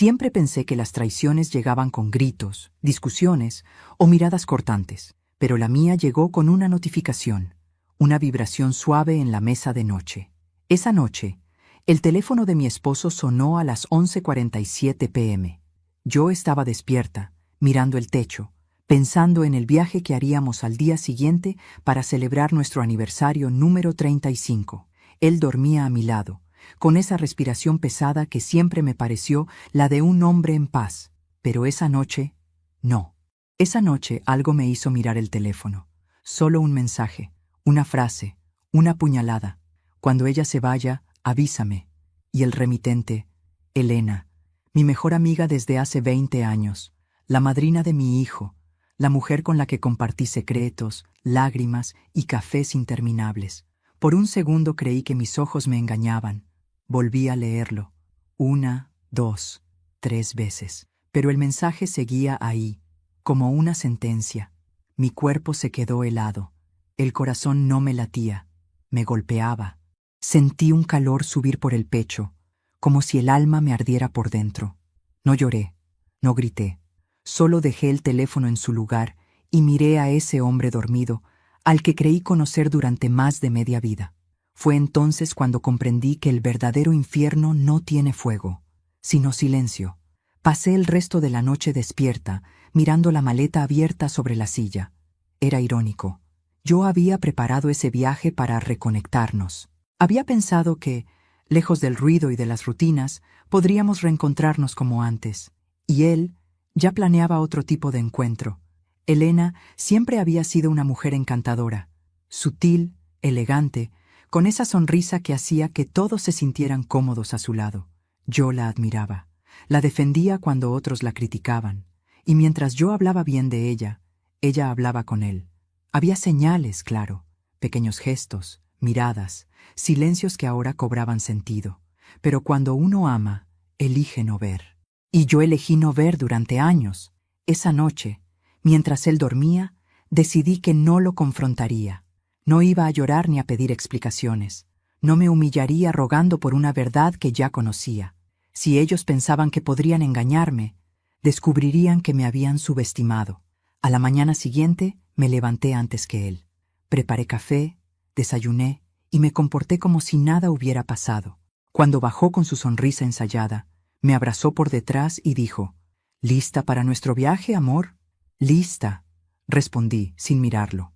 Siempre pensé que las traiciones llegaban con gritos, discusiones o miradas cortantes, pero la mía llegó con una notificación, una vibración suave en la mesa de noche. Esa noche, el teléfono de mi esposo sonó a las 11:47 p.m. Yo estaba despierta, mirando el techo, pensando en el viaje que haríamos al día siguiente para celebrar nuestro aniversario número 35. Él dormía a mi lado, con esa respiración pesada que siempre me pareció la de un hombre en paz. Pero esa noche, no. Esa noche algo me hizo mirar el teléfono. Solo un mensaje, una frase, una puñalada. Cuando ella se vaya, avísame. Y el remitente, Elena, mi mejor amiga desde hace 20 años, la madrina de mi hijo, la mujer con la que compartí secretos, lágrimas y cafés interminables. Por un segundo creí que mis ojos me engañaban. Volví a leerlo, 1, 2, 3 veces. Pero el mensaje seguía ahí, como una sentencia. Mi cuerpo se quedó helado. El corazón no me latía, me golpeaba. Sentí un calor subir por el pecho, como si el alma me ardiera por dentro. No lloré, no grité. Solo dejé el teléfono en su lugar y miré a ese hombre dormido, al que creí conocer durante más de media vida. Fue entonces cuando comprendí que el verdadero infierno no tiene fuego, sino silencio. Pasé el resto de la noche despierta, mirando la maleta abierta sobre la silla. Era irónico. Yo había preparado ese viaje para reconectarnos. Había pensado que, lejos del ruido y de las rutinas, podríamos reencontrarnos como antes. Y él ya planeaba otro tipo de encuentro. Elena siempre había sido una mujer encantadora, sutil, elegante, con esa sonrisa que hacía que todos se sintieran cómodos a su lado. Yo la admiraba, la defendía cuando otros la criticaban, y mientras yo hablaba bien de ella hablaba con él. Había señales, claro, pequeños gestos, miradas, silencios que ahora cobraban sentido. Pero cuando uno ama, elige no ver. Y yo elegí no ver durante años. Esa noche, mientras él dormía, decidí que no lo confrontaría. No iba a llorar ni a pedir explicaciones. No me humillaría rogando por una verdad que ya conocía. Si ellos pensaban que podrían engañarme, descubrirían que me habían subestimado. A la mañana siguiente me levanté antes que él. Preparé café, desayuné y me comporté como si nada hubiera pasado. Cuando bajó con su sonrisa ensayada, me abrazó por detrás y dijo: «¿Lista para nuestro viaje, amor?» «Lista», respondí, sin mirarlo.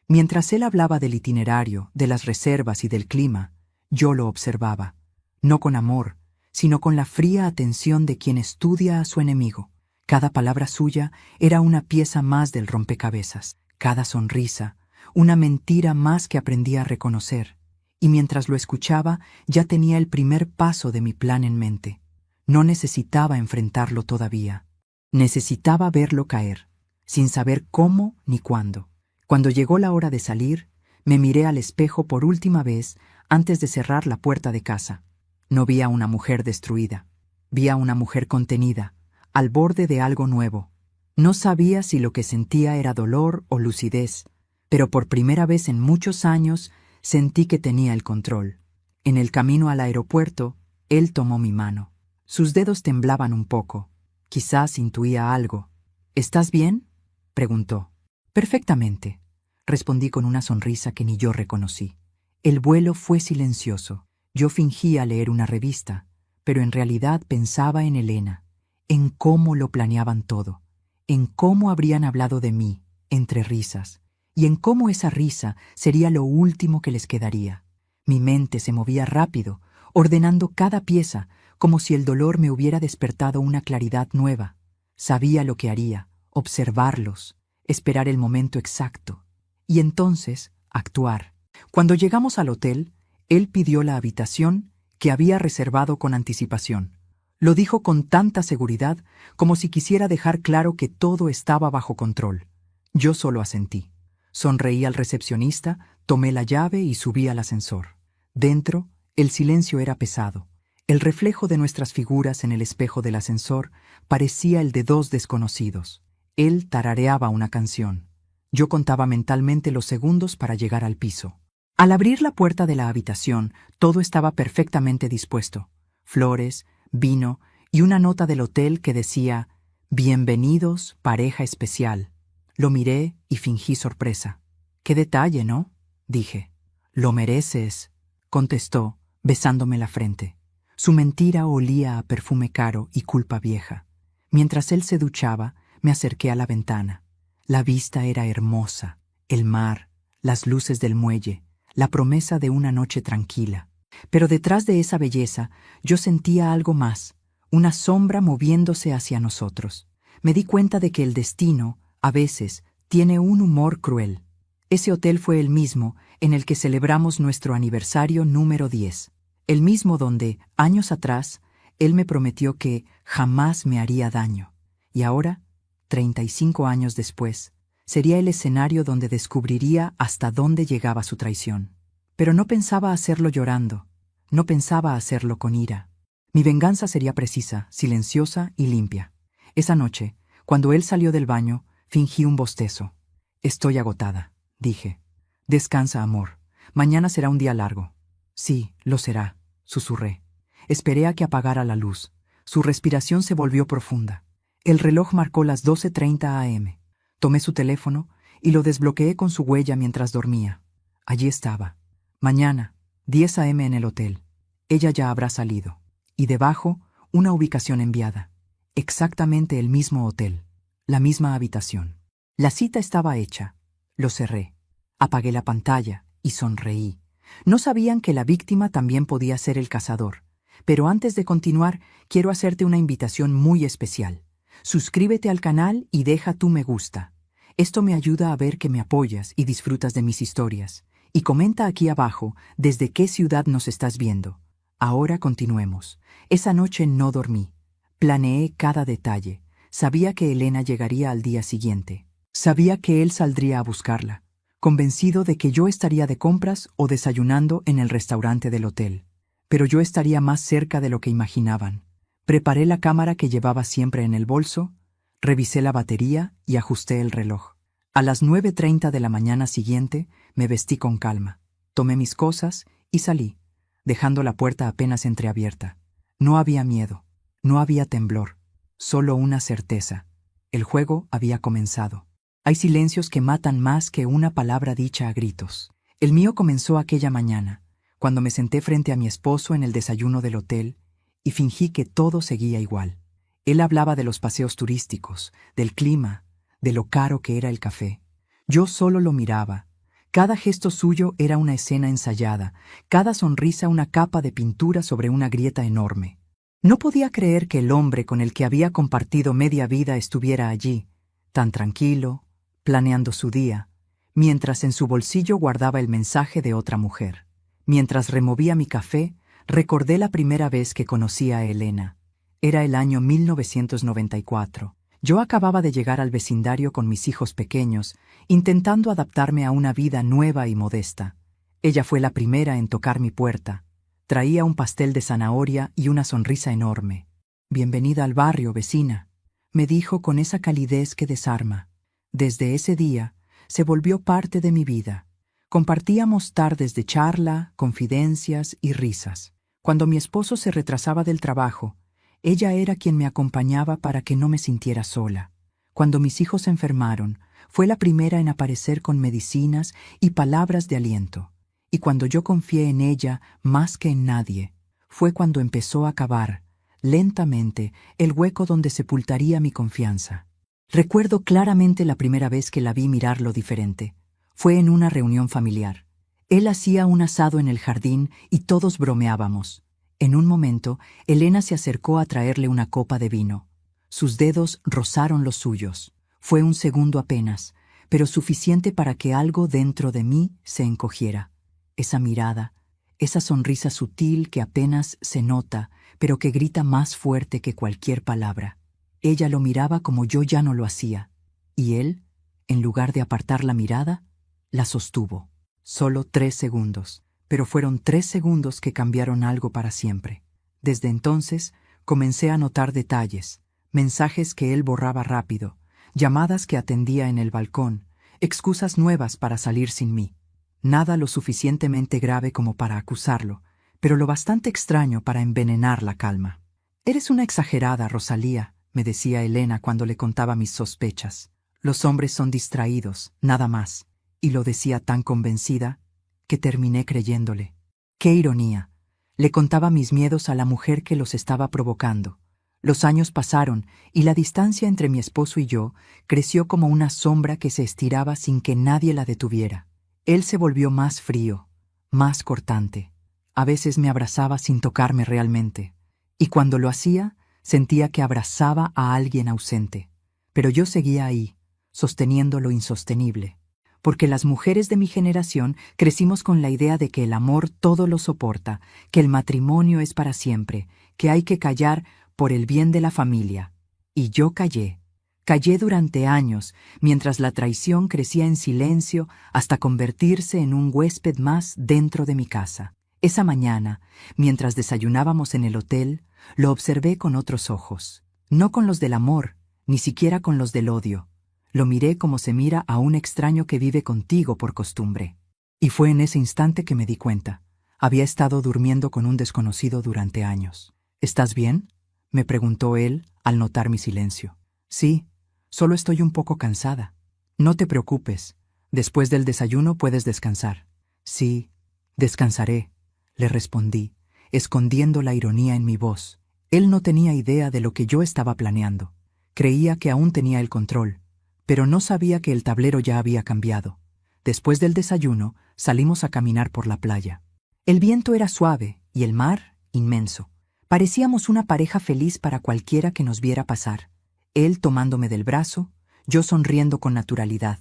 Mientras él hablaba del itinerario, de las reservas y del clima, yo lo observaba, no con amor, sino con la fría atención de quien estudia a su enemigo. Cada palabra suya era una pieza más del rompecabezas, cada sonrisa, una mentira más que aprendí a reconocer. Y mientras lo escuchaba, ya tenía el primer paso de mi plan en mente. No necesitaba enfrentarlo todavía. Necesitaba verlo caer, sin saber cómo ni cuándo. Cuando llegó la hora de salir, me miré al espejo por última vez antes de cerrar la puerta de casa. No vi a una mujer destruida. Vi a una mujer contenida, al borde de algo nuevo. No sabía si lo que sentía era dolor o lucidez, pero por primera vez en muchos años sentí que tenía el control. En el camino al aeropuerto, él tomó mi mano. Sus dedos temblaban un poco. Quizás intuía algo. «¿Estás bien?», preguntó. «Perfectamente», respondí con una sonrisa que ni yo reconocí. El vuelo fue silencioso. Yo fingía leer una revista, pero en realidad pensaba en Elena, en cómo lo planeaban todo, en cómo habrían hablado de mí, entre risas, y en cómo esa risa sería lo último que les quedaría. Mi mente se movía rápido, ordenando cada pieza, como si el dolor me hubiera despertado una claridad nueva. Sabía lo que haría, observarlos, esperar el momento exacto, y entonces actuar. Cuando llegamos al hotel, él pidió la habitación que había reservado con anticipación. Lo dijo con tanta seguridad como si quisiera dejar claro que todo estaba bajo control. Yo solo asentí. Sonreí al recepcionista, tomé la llave y subí al ascensor. Dentro, el silencio era pesado. El reflejo de nuestras figuras en el espejo del ascensor parecía el de dos desconocidos. Él tarareaba una canción. Yo contaba mentalmente los segundos para llegar al piso. Al abrir la puerta de la habitación, todo estaba perfectamente dispuesto. Flores, vino y una nota del hotel que decía «Bienvenidos, pareja especial». Lo miré y fingí sorpresa. «Qué detalle, ¿no?», dije. «Lo mereces», contestó, besándome la frente. Su mentira olía a perfume caro y culpa vieja. Mientras él se duchaba, me acerqué a la ventana. La vista era hermosa, el mar, las luces del muelle, la promesa de una noche tranquila. Pero detrás de esa belleza, yo sentía algo más, una sombra moviéndose hacia nosotros. Me di cuenta de que el destino, a veces, tiene un humor cruel. Ese hotel fue el mismo en el que celebramos nuestro aniversario número 10. El mismo donde, años atrás, él me prometió que jamás me haría daño. Y ahora, 35 años después, sería el escenario donde descubriría hasta dónde llegaba su traición. Pero no pensaba hacerlo llorando, no pensaba hacerlo con ira. Mi venganza sería precisa, silenciosa y limpia. Esa noche, cuando él salió del baño, fingí un bostezo. «Estoy agotada», dije. «Descansa, amor. Mañana será un día largo». «Sí, lo será», susurré. Esperé a que apagara la luz. Su respiración se volvió profunda. El reloj marcó las 12:30 a.m. Tomé su teléfono y lo desbloqueé con su huella mientras dormía. Allí estaba. Mañana, 10 a.m. en el hotel. Ella ya habrá salido. Y debajo, una ubicación enviada. Exactamente el mismo hotel. La misma habitación. La cita estaba hecha. Lo cerré. Apagué la pantalla y sonreí. No sabían que la víctima también podía ser el cazador. Pero antes de continuar, quiero hacerte una invitación muy especial. Suscríbete al canal y deja tu me gusta. Esto me ayuda a ver que me apoyas y disfrutas de mis historias. Y comenta aquí abajo desde qué ciudad nos estás viendo. Ahora continuemos. Esa noche no dormí. Planeé cada detalle. Sabía que Elena llegaría al día siguiente. Sabía que él saldría a buscarla, convencido de que yo estaría de compras o desayunando en el restaurante del hotel. Pero yo estaría más cerca de lo que imaginaban. Preparé la cámara que llevaba siempre en el bolso, revisé la batería y ajusté el reloj. A las 9:30 de la mañana siguiente me vestí con calma, tomé mis cosas y salí, dejando la puerta apenas entreabierta. No había miedo, no había temblor, solo una certeza. El juego había comenzado. Hay silencios que matan más que una palabra dicha a gritos. El mío comenzó aquella mañana, cuando me senté frente a mi esposo en el desayuno del hotel y fingí que todo seguía igual. Él hablaba de los paseos turísticos, del clima, de lo caro que era el café. Yo solo lo miraba. Cada gesto suyo era una escena ensayada, cada sonrisa una capa de pintura sobre una grieta enorme. No podía creer que el hombre con el que había compartido media vida estuviera allí, tan tranquilo, planeando su día, mientras en su bolsillo guardaba el mensaje de otra mujer. Mientras removía mi café, recordé la primera vez que conocí a Elena. Era el año 1994. Yo acababa de llegar al vecindario con mis hijos pequeños, intentando adaptarme a una vida nueva y modesta. Ella fue la primera en tocar mi puerta. Traía un pastel de zanahoria y una sonrisa enorme. «Bienvenida al barrio, vecina», me dijo con esa calidez que desarma. Desde ese día, se volvió parte de mi vida. Compartíamos tardes de charla, confidencias y risas. Cuando mi esposo se retrasaba del trabajo, ella era quien me acompañaba para que no me sintiera sola. Cuando mis hijos se enfermaron, fue la primera en aparecer con medicinas y palabras de aliento. Y cuando yo confié en ella más que en nadie, fue cuando empezó a cavar, lentamente, el hueco donde sepultaría mi confianza. Recuerdo claramente la primera vez que la vi mirarlo diferente. Fue en una reunión familiar. Él hacía un asado en el jardín y todos bromeábamos. En un momento, Elena se acercó a traerle una copa de vino. Sus dedos rozaron los suyos. Fue un segundo apenas, pero suficiente para que algo dentro de mí se encogiera. Esa mirada, esa sonrisa sutil que apenas se nota, pero que grita más fuerte que cualquier palabra. Ella lo miraba como yo ya no lo hacía, y él, en lugar de apartar la mirada, la sostuvo. Solo 3 segundos, pero fueron 3 segundos que cambiaron algo para siempre. Desde entonces, comencé a notar detalles, mensajes que él borraba rápido, llamadas que atendía en el balcón, excusas nuevas para salir sin mí. Nada lo suficientemente grave como para acusarlo, pero lo bastante extraño para envenenar la calma. Eres una exagerada, Rosalía, me decía Elena cuando le contaba mis sospechas. Los hombres son distraídos, nada más. Y lo decía tan convencida que terminé creyéndole. ¡Qué ironía! Le contaba mis miedos a la mujer que los estaba provocando. Los años pasaron y la distancia entre mi esposo y yo creció como una sombra que se estiraba sin que nadie la detuviera. Él se volvió más frío, más cortante. A veces me abrazaba sin tocarme realmente, y cuando lo hacía, sentía que abrazaba a alguien ausente. Pero yo seguía ahí, sosteniendo lo insostenible, porque las mujeres de mi generación crecimos con la idea de que el amor todo lo soporta, que el matrimonio es para siempre, que hay que callar por el bien de la familia. Y yo callé. Callé durante años, mientras la traición crecía en silencio hasta convertirse en un huésped más dentro de mi casa. Esa mañana, mientras desayunábamos en el hotel, lo observé con otros ojos. No con los del amor, ni siquiera con los del odio. Lo miré como se mira a un extraño que vive contigo por costumbre. Y fue en ese instante que me di cuenta. Había estado durmiendo con un desconocido durante años. ¿Estás bien?, me preguntó él al notar mi silencio. Sí, solo estoy un poco cansada. No te preocupes. Después del desayuno puedes descansar. Sí, descansaré, le respondí, escondiendo la ironía en mi voz. Él no tenía idea de lo que yo estaba planeando. Creía que aún tenía el control, pero no sabía que el tablero ya había cambiado. Después del desayuno, salimos a caminar por la playa. El viento era suave y el mar inmenso. Parecíamos una pareja feliz para cualquiera que nos viera pasar. Él tomándome del brazo, yo sonriendo con naturalidad.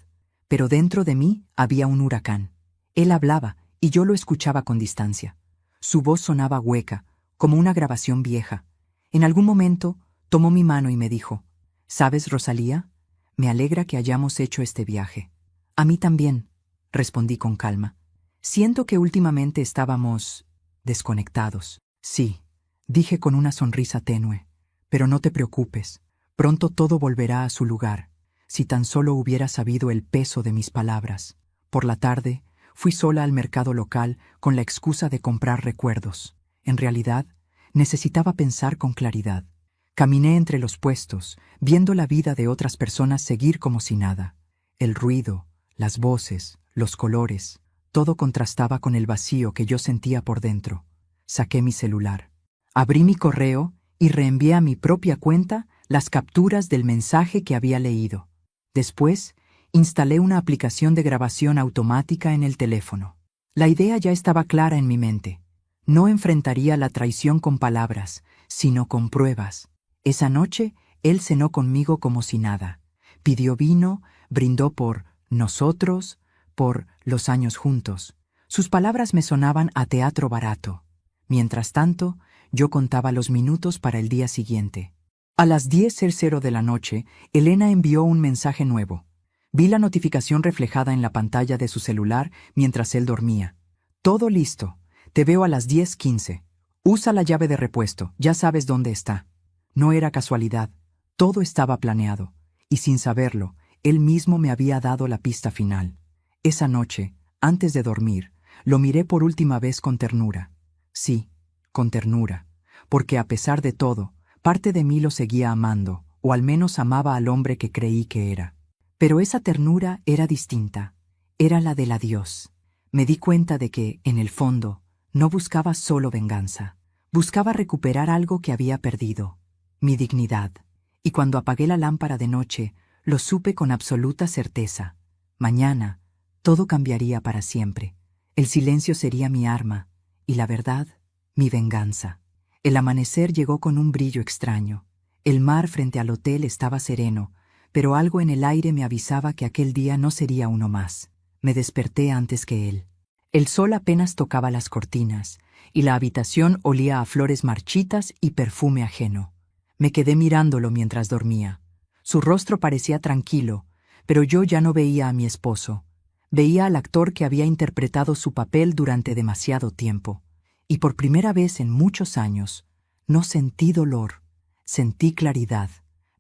Pero dentro de mí había un huracán. Él hablaba y yo lo escuchaba con distancia. Su voz sonaba hueca, como una grabación vieja. En algún momento tomó mi mano y me dijo: «¿Sabes, Rosalía? Me alegra que hayamos hecho este viaje». «A mí también», respondí con calma. «Siento que últimamente estábamos desconectados». «Sí», dije con una sonrisa tenue, «pero no te preocupes, pronto todo volverá a su lugar. Si tan solo hubiera sabido el peso de mis palabras». Por la tarde, fui sola al mercado local con la excusa de comprar recuerdos. En realidad, necesitaba pensar con claridad. Caminé entre los puestos, viendo la vida de otras personas seguir como si nada. El ruido, las voces, los colores, todo contrastaba con el vacío que yo sentía por dentro. Saqué mi celular. Abrí mi correo y reenvié a mi propia cuenta las capturas del mensaje que había leído. Después, instalé una aplicación de grabación automática en el teléfono. La idea ya estaba clara en mi mente. No enfrentaría la traición con palabras, sino con pruebas. Esa noche, él cenó conmigo como si nada. Pidió vino, brindó por nosotros, por los años juntos. Sus palabras me sonaban a teatro barato. Mientras tanto, yo contaba los minutos para el día siguiente. A las 10:00 de la noche, Elena envió un mensaje nuevo. Vi la notificación reflejada en la pantalla de su celular mientras él dormía. «Todo listo. Te veo a las 10:15. Usa la llave de repuesto, ya sabes dónde está». No era casualidad. Todo estaba planeado. Y sin saberlo, él mismo me había dado la pista final. Esa noche, antes de dormir, lo miré por última vez con ternura. Sí, con ternura, porque a pesar de todo, parte de mí lo seguía amando, o al menos amaba al hombre que creí que era. Pero esa ternura era distinta, era la del adiós. Me di cuenta de que, en el fondo, no buscaba solo venganza, buscaba recuperar algo que había perdido, mi dignidad. Y cuando apagué la lámpara de noche, lo supe con absoluta certeza. Mañana, todo cambiaría para siempre. El silencio sería mi arma, y la verdad, mi venganza. El amanecer llegó con un brillo extraño. El mar frente al hotel estaba sereno, pero algo en el aire me avisaba que aquel día no sería uno más. Me desperté antes que él. El sol apenas tocaba las cortinas, y la habitación olía a flores marchitas y perfume ajeno. Me quedé mirándolo mientras dormía. Su rostro parecía tranquilo, pero yo ya no veía a mi esposo. Veía al actor que había interpretado su papel durante demasiado tiempo. Y por primera vez en muchos años, no sentí dolor, sentí claridad.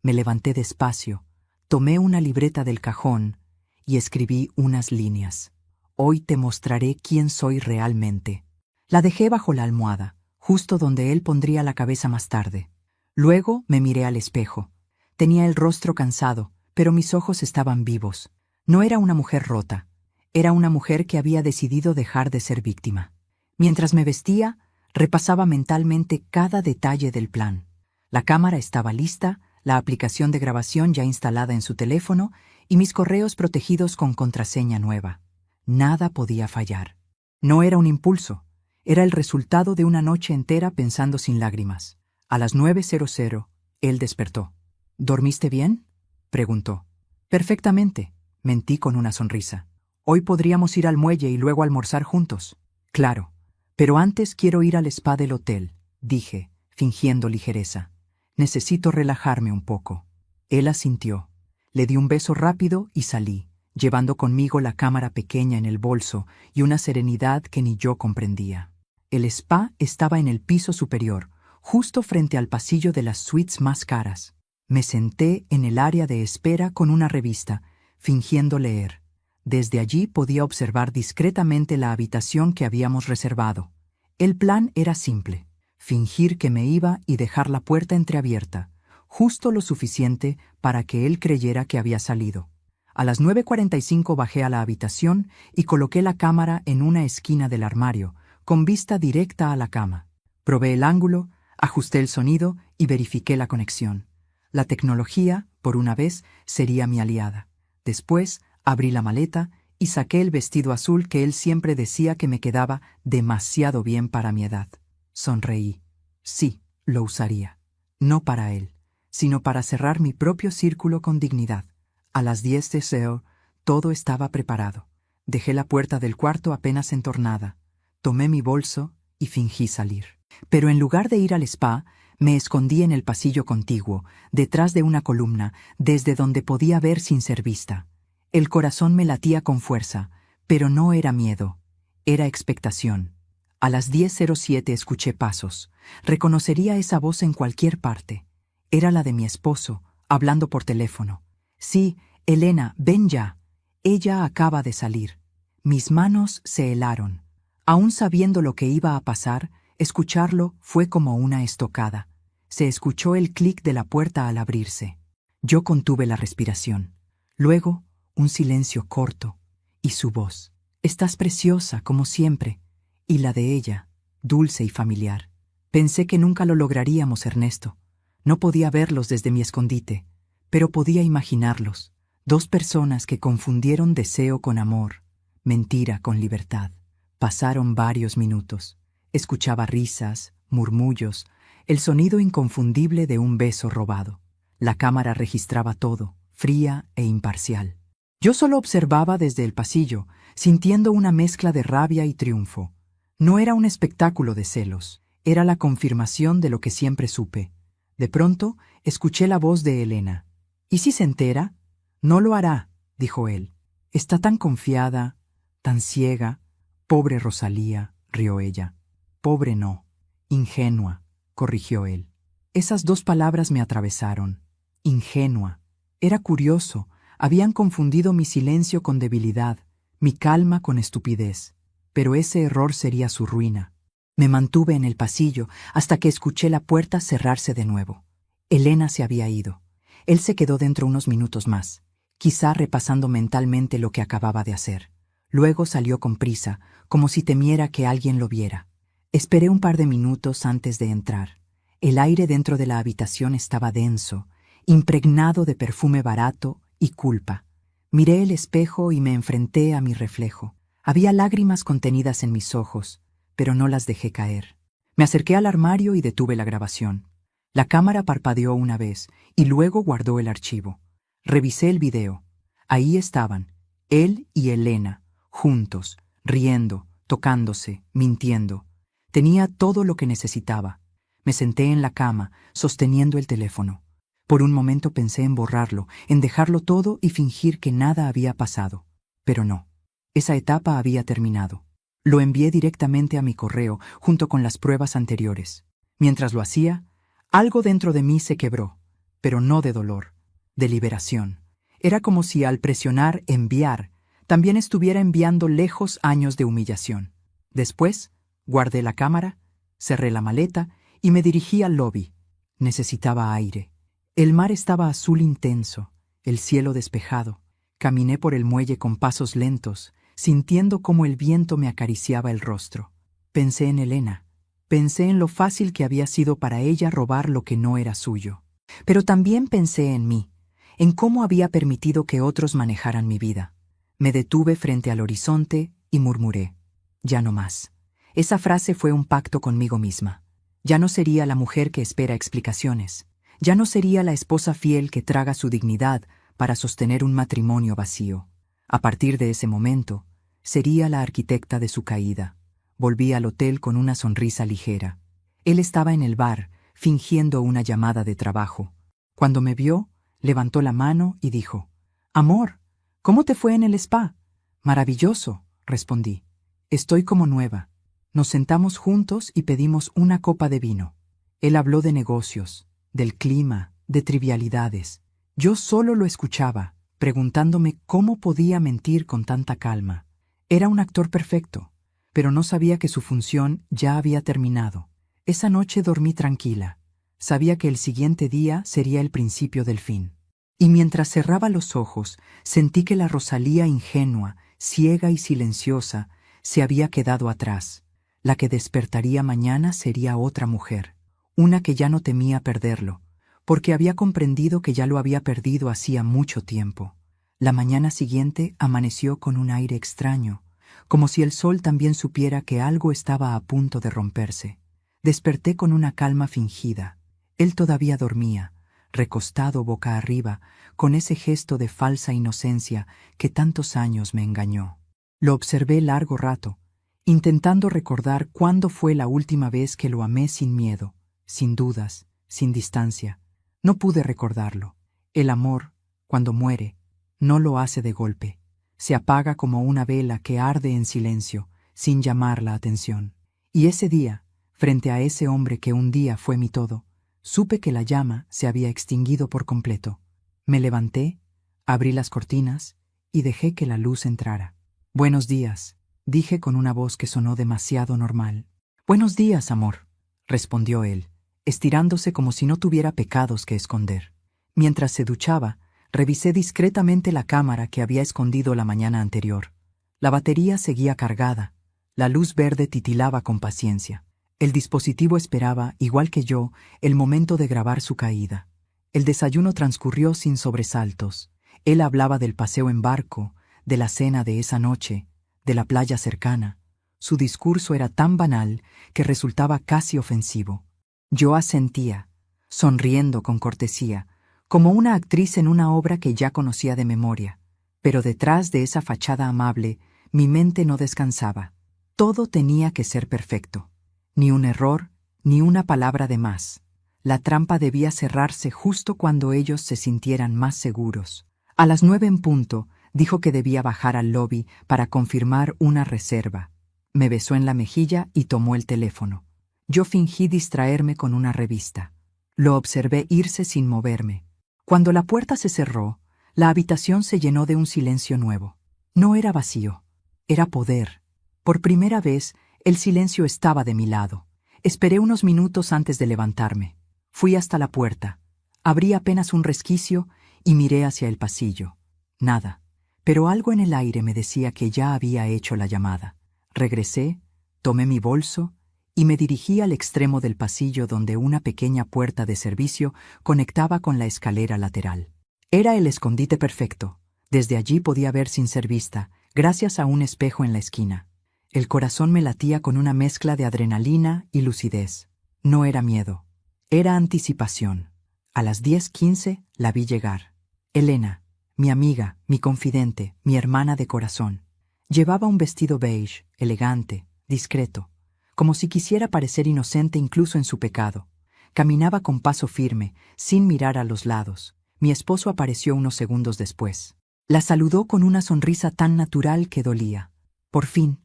Me levanté despacio, tomé una libreta del cajón y escribí unas líneas. «Hoy te mostraré quién soy realmente». La dejé bajo la almohada, justo donde él pondría la cabeza más tarde. Luego me miré al espejo. Tenía el rostro cansado, pero mis ojos estaban vivos. No era una mujer rota. Era una mujer que había decidido dejar de ser víctima. Mientras me vestía, repasaba mentalmente cada detalle del plan. La cámara estaba lista, la aplicación de grabación ya instalada en su teléfono y mis correos protegidos con contraseña nueva. Nada podía fallar. No era un impulso. Era el resultado de una noche entera pensando sin lágrimas. A las 9:00, él despertó. ¿Dormiste bien?, preguntó. Perfectamente, mentí con una sonrisa. Hoy podríamos ir al muelle y luego almorzar juntos. Claro, pero antes quiero ir al spa del hotel, dije, fingiendo ligereza. Necesito relajarme un poco. Él asintió. Le di un beso rápido y salí, llevando conmigo la cámara pequeña en el bolso y una serenidad que ni yo comprendía. El spa estaba en el piso superior, justo frente al pasillo de las suites más caras. Me senté en el área de espera con una revista, fingiendo leer. Desde allí podía observar discretamente la habitación que habíamos reservado. El plan era simple: fingir que me iba y dejar la puerta entreabierta, justo lo suficiente para que él creyera que había salido. A las 9:45 bajé a la habitación y coloqué la cámara en una esquina del armario, con vista directa a la cama. Probé el ángulo, ajusté el sonido y verifiqué la conexión. La tecnología, por una vez, sería mi aliada. Después, abrí la maleta y saqué el vestido azul que él siempre decía que me quedaba demasiado bien para mi edad. Sonreí. Sí, lo usaría. No para él, sino para cerrar mi propio círculo con dignidad. A las 10:00, todo estaba preparado. Dejé la puerta del cuarto apenas entornada. Tomé mi bolso y fingí salir. Pero en lugar de ir al spa, me escondí en el pasillo contiguo, detrás de una columna, desde donde podía ver sin ser vista. El corazón me latía con fuerza, pero no era miedo, era expectación. A las 10:07 escuché pasos. Reconocería esa voz en cualquier parte. Era la de mi esposo, hablando por teléfono. Sí, Elena, ven ya. Ella acaba de salir. Mis manos se helaron. Aún sabiendo lo que iba a pasar, escucharlo fue como una estocada. Se escuchó el clic de la puerta al abrirse. Yo contuve la respiración. Luego, un silencio corto, y su voz. Estás preciosa, como siempre. Y la de ella, dulce y familiar. Pensé que nunca lo lograríamos, Ernesto. No podía verlos desde mi escondite, pero podía imaginarlos. Dos personas que confundieron deseo con amor, mentira con libertad. Pasaron varios minutos. Escuchaba risas, murmullos, el sonido inconfundible de un beso robado. La cámara registraba todo, fría e imparcial. Yo solo observaba desde el pasillo, sintiendo una mezcla de rabia y triunfo. No era un espectáculo de celos, era la confirmación de lo que siempre supe. De pronto, escuché la voz de Elena. ¿Y si se entera? No lo hará, dijo él. Está tan confiada, tan ciega. Pobre Rosalía, rió ella. Pobre no, ingenua, corrigió él. Esas dos palabras me atravesaron. Ingenua. Era curioso, habían confundido mi silencio con debilidad, mi calma con estupidez. Pero ese error sería su ruina. Me mantuve en el pasillo hasta que escuché la puerta cerrarse de nuevo. Elena se había ido. Él se quedó dentro unos minutos más, quizá repasando mentalmente lo que acababa de hacer. Luego salió con prisa, como si temiera que alguien lo viera. Esperé un par de minutos antes de entrar. El aire dentro de la habitación estaba denso, impregnado de perfume barato y culpa. Miré el espejo y me enfrenté a mi reflejo. Había lágrimas contenidas en mis ojos, pero no las dejé caer. Me acerqué al armario y detuve la grabación. La cámara parpadeó una vez y luego guardó el archivo. Revisé el video. Ahí estaban, él y Elena, juntos, riendo, tocándose, mintiendo. Tenía todo lo que necesitaba. Me senté en la cama, sosteniendo el teléfono. Por un momento pensé en borrarlo, en dejarlo todo y fingir que nada había pasado. Pero no. Esa etapa había terminado. Lo envié directamente a mi correo, junto con las pruebas anteriores. Mientras lo hacía, algo dentro de mí se quebró, pero no de dolor, de liberación. Era como si al presionar enviar, también estuviera enviando lejos años de humillación. Después, guardé la cámara, cerré la maleta y me dirigí al lobby. Necesitaba aire. El mar estaba azul intenso, el cielo despejado. Caminé por el muelle con pasos lentos, sintiendo cómo el viento me acariciaba el rostro. Pensé en Elena. Pensé en lo fácil que había sido para ella robar lo que no era suyo. Pero también pensé en mí, en cómo había permitido que otros manejaran mi vida. Me detuve frente al horizonte y murmuré: ya no más. Esa frase fue un pacto conmigo misma. Ya no sería la mujer que espera explicaciones. Ya no sería la esposa fiel que traga su dignidad para sostener un matrimonio vacío. A partir de ese momento, sería la arquitecta de su caída. Volví al hotel con una sonrisa ligera. Él estaba en el bar, fingiendo una llamada de trabajo. Cuando me vio, levantó la mano y dijo: «Amor, ¿cómo te fue en el spa?» «Maravilloso», respondí. «Estoy como nueva». Nos sentamos juntos y pedimos una copa de vino. Él habló de negocios, del clima, de trivialidades. Yo solo lo escuchaba, preguntándome cómo podía mentir con tanta calma. Era un actor perfecto, pero no sabía que su función ya había terminado. Esa noche dormí tranquila. Sabía que el siguiente día sería el principio del fin. Y mientras cerraba los ojos, sentí que la Rosalía ingenua, ciega y silenciosa, se había quedado atrás. La que despertaría mañana sería otra mujer, una que ya no temía perderlo, porque había comprendido que ya lo había perdido hacía mucho tiempo. La mañana siguiente amaneció con un aire extraño, como si el sol también supiera que algo estaba a punto de romperse. Desperté con una calma fingida. Él todavía dormía, recostado boca arriba, con ese gesto de falsa inocencia que tantos años me engañó. Lo observé largo rato, intentando recordar cuándo fue la última vez que lo amé sin miedo, sin dudas, sin distancia. No pude recordarlo. El amor, cuando muere, no lo hace de golpe. Se apaga como una vela que arde en silencio, sin llamar la atención. Y ese día, frente a ese hombre que un día fue mi todo, supe que la llama se había extinguido por completo. Me levanté, abrí las cortinas y dejé que la luz entrara. «Buenos días», dije con una voz que sonó demasiado normal. «Buenos días, amor», respondió él, estirándose como si no tuviera pecados que esconder. Mientras se duchaba, revisé discretamente la cámara que había escondido la mañana anterior. La batería seguía cargada. La luz verde titilaba con paciencia. El dispositivo esperaba, igual que yo, el momento de grabar su caída. El desayuno transcurrió sin sobresaltos. Él hablaba del paseo en barco, de la cena de esa noche, de la playa cercana. Su discurso era tan banal que resultaba casi ofensivo. Yo asentía, sonriendo con cortesía, como una actriz en una obra que ya conocía de memoria. Pero detrás de esa fachada amable, mi mente no descansaba. Todo tenía que ser perfecto. Ni un error, ni una palabra de más. La trampa debía cerrarse justo cuando ellos se sintieran más seguros. A las 9 en punto, dijo que debía bajar al lobby para confirmar una reserva. Me besó en la mejilla y tomó el teléfono. Yo fingí distraerme con una revista. Lo observé irse sin moverme. Cuando la puerta se cerró, la habitación se llenó de un silencio nuevo. No era vacío, era poder. Por primera vez, el silencio estaba de mi lado. Esperé unos minutos antes de levantarme. Fui hasta la puerta. Abrí apenas un resquicio y miré hacia el pasillo. Nada. Pero algo en el aire me decía que ya había hecho la llamada. Regresé, tomé mi bolso y me dirigí al extremo del pasillo donde una pequeña puerta de servicio conectaba con la escalera lateral. Era el escondite perfecto. Desde allí podía ver sin ser vista, gracias a un espejo en la esquina. El corazón me latía con una mezcla de adrenalina y lucidez. No era miedo, era anticipación. A las 10:15 la vi llegar. Elena, mi amiga, mi confidente, mi hermana de corazón. Llevaba un vestido beige, elegante, discreto, como si quisiera parecer inocente incluso en su pecado. Caminaba con paso firme, sin mirar a los lados. Mi esposo apareció unos segundos después. La saludó con una sonrisa tan natural que dolía. «Por fin»,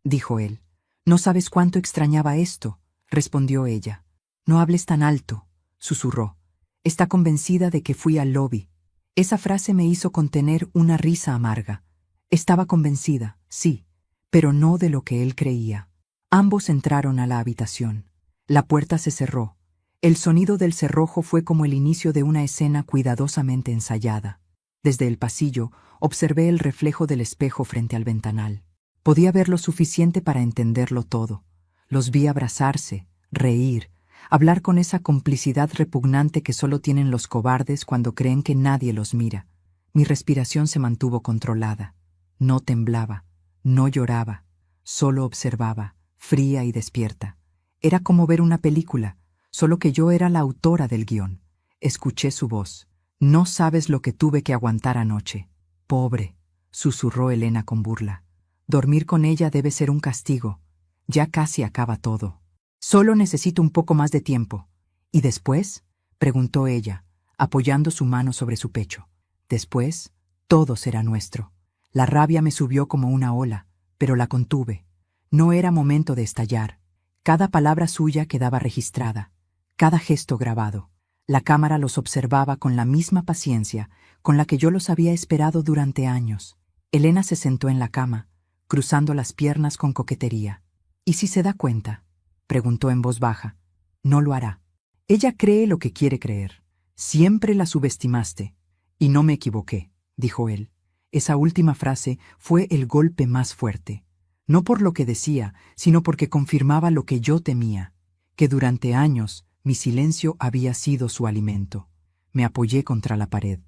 dijo él. «No sabes cuánto extrañaba esto», respondió ella. «No hables tan alto», susurró. «Está convencida de que fui al lobby». Esa frase me hizo contener una risa amarga. Estaba convencida, sí, pero no de lo que él creía. Ambos entraron a la habitación. La puerta se cerró. El sonido del cerrojo fue como el inicio de una escena cuidadosamente ensayada. Desde el pasillo, observé el reflejo del espejo frente al ventanal. Podía ver lo suficiente para entenderlo todo. Los vi abrazarse, reír, hablar con esa complicidad repugnante que solo tienen los cobardes cuando creen que nadie los mira. Mi respiración se mantuvo controlada. No temblaba, no lloraba, solo observaba, fría y despierta. Era como ver una película, solo que yo era la autora del guión. Escuché su voz. «No sabes lo que tuve que aguantar anoche». «Pobre», susurró Elena con burla. «Dormir con ella debe ser un castigo. Ya casi acaba todo. Solo necesito un poco más de tiempo». «¿Y después?», preguntó ella, apoyando su mano sobre su pecho. «Después, todo será nuestro». La rabia me subió como una ola, pero la contuve. No era momento de estallar. Cada palabra suya quedaba registrada, cada gesto grabado. La cámara los observaba con la misma paciencia con la que yo los había esperado durante años. Elena se sentó en la cama, cruzando las piernas con coquetería. «¿Y si se da cuenta?», preguntó en voz baja. «No lo hará. Ella cree lo que quiere creer. Siempre la subestimaste». «Y no me equivoqué», dijo él. Esa última frase fue el golpe más fuerte. No por lo que decía, sino porque confirmaba lo que yo temía, que durante años mi silencio había sido su alimento. Me apoyé contra la pared.